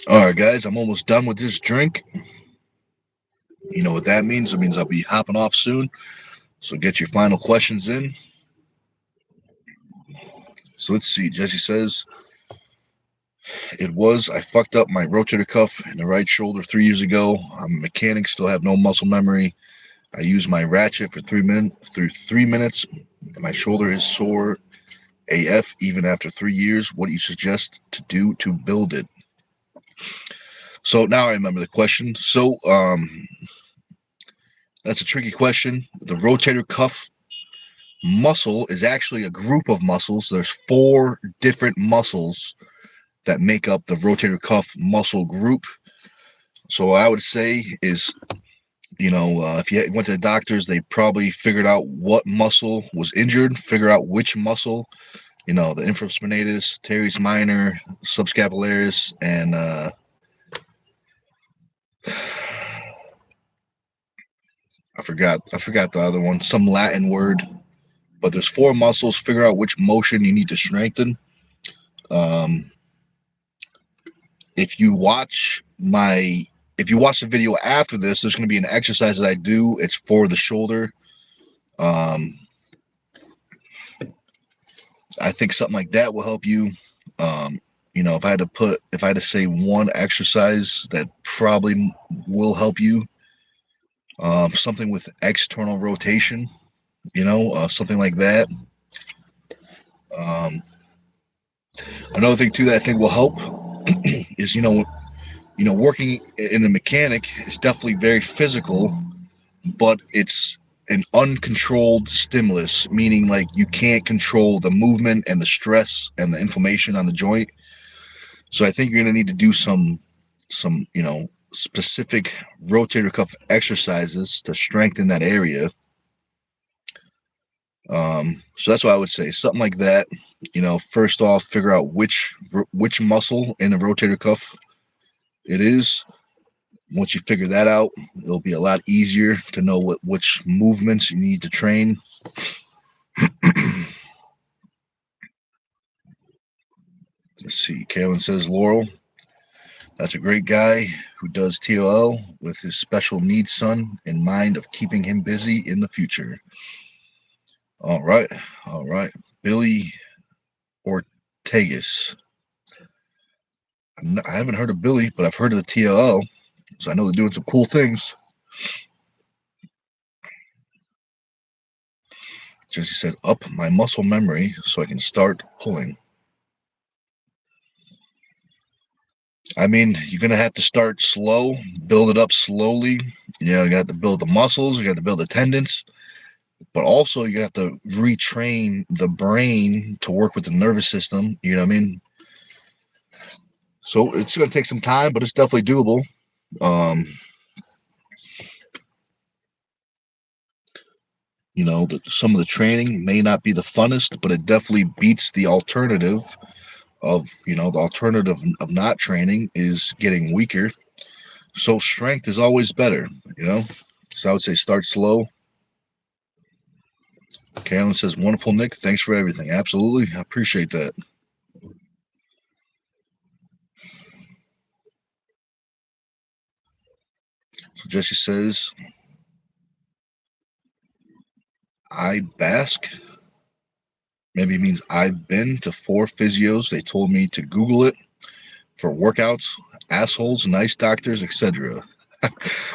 All right, guys, I'm almost done with this drink. You know what that means? It means I'll be hopping off soon. So get your final questions in. So let's see. Jesse says, I fucked up my rotator cuff in the right shoulder 3 years ago. I'm a mechanic, still have no muscle memory. I use my ratchet for 3 minutes. My shoulder is sore AF even after 3 years. What do you suggest to do to build it? So now I remember the question. So that's a tricky question. The rotator cuff muscle is actually a group of muscles. There's 4 different muscles that make up the rotator cuff muscle group. So what I would say is, if you went to the doctors, they probably figured out what muscle was injured, figure out which muscle, the infraspinatus, teres minor, subscapularis, and I forgot the other one, some Latin word. But there's 4 muscles. Figure out which motion you need to strengthen, Um, if you watch the video after this, there's going to be an exercise that I do. It's for the shoulder. I think something like that will help you. If I had to say one exercise that probably will help you, something with external rotation, something like that. Um, Another thing too that I think will help is working in a mechanic is definitely very physical, but it's an uncontrolled stimulus, meaning like you can't control the movement and the stress and the inflammation on the joint. So I think you're going to need to do some specific rotator cuff exercises to strengthen that area. So that's what I would say, something like that. First off, figure out which muscle in the rotator cuff it is. Once you figure that out, it'll be a lot easier to know which movements you need to train. Let's see. Kaylin says, Laurel, that's a great guy who does TOL with his special needs son in mind of keeping him busy in the future. All right. All right. Billy Ortegas. I haven't heard of Billy, but I've heard of the TOL, so I know they're doing some cool things. Jesse said, up my muscle memory so I can start pulling. I mean, you're going to have to start slow, build it up slowly. You got to build the muscles, you got to build the tendons, but also you have to retrain the brain to work with the nervous system. You know what I mean? So it's going to take some time, but it's definitely doable. Some of the training may not be the funnest, but it definitely beats the alternative of not training is getting weaker. So strength is always better, So I would say start slow. Carolyn says, wonderful, Nick. Thanks for everything. Absolutely. I appreciate that. So Jesse says, I bask. Maybe it means I've been to 4 physios. They told me to Google it for workouts, assholes, nice doctors, etc.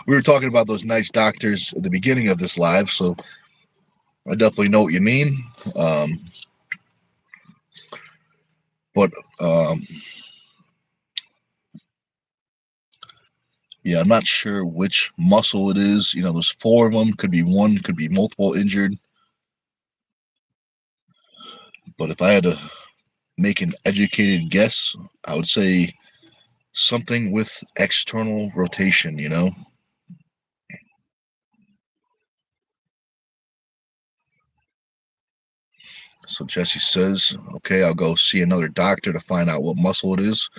We were talking about those nice doctors at the beginning of this live, so I definitely know what you mean. But yeah, I'm not sure which muscle it is. There's 4 of them. Could be one, could be multiple injured. But if I had to make an educated guess, I would say something with external rotation, So Jesse says, okay, I'll go see another doctor to find out what muscle it is,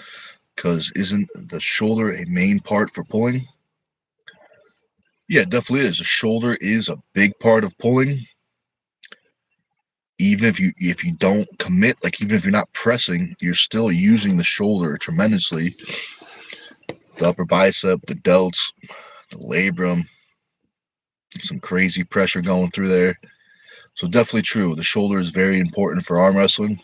because isn't the shoulder a main part for pulling? Yeah, it definitely is. The shoulder is a big part of pulling. Even if you don't commit, like even if you're not pressing, you're still using the shoulder tremendously. The upper bicep, the delts, the labrum, some crazy pressure going through there. So definitely true. The shoulder is very important for arm wrestling.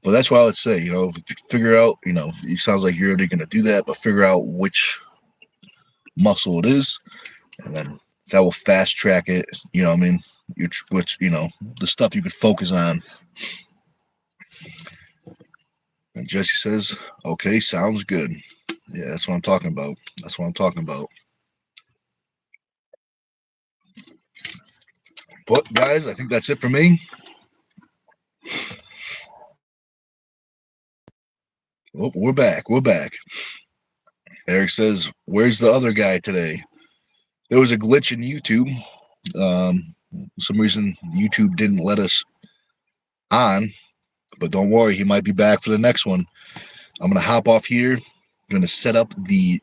But that's why I would say, if you figure out, it sounds like you're already going to do that, but figure out which muscle it is, and then that will fast track it. You know what I mean? The stuff you could focus on. And Jesse says, okay, sounds good. Yeah, that's what I'm talking about. That's what I'm talking about. But guys, I think that's it for me. Oh, we're back. We're back. Eric says, where's the other guy today? There was a glitch in YouTube. For some reason, YouTube didn't let us on, but don't worry, he might be back for the next one. I'm going to hop off here. I'm going to set up the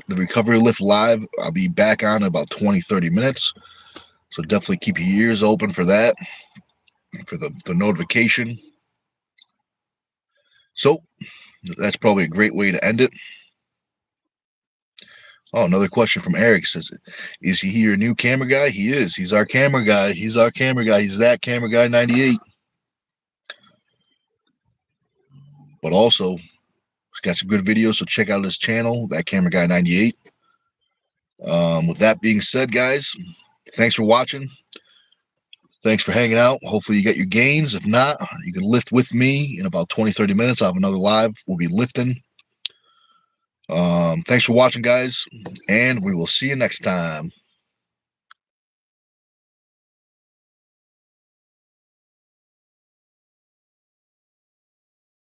recovery lift live. I'll be back on in about 20-30 minutes. So definitely keep your ears open for that, for the notification. So that's probably a great way to end it. Oh, another question from Eric says, is he your new camera guy? He is. He's our camera guy. He's our camera guy. He's that camera guy 98. But also, he's got some good videos, so check out his channel, that camera guy 98. With that being said, guys, thanks for watching. Thanks for hanging out. Hopefully you get your gains. If not, you can lift with me in about 20-30 minutes. I'll have another live. We'll be lifting. Thanks for watching, guys, and we will see you next time.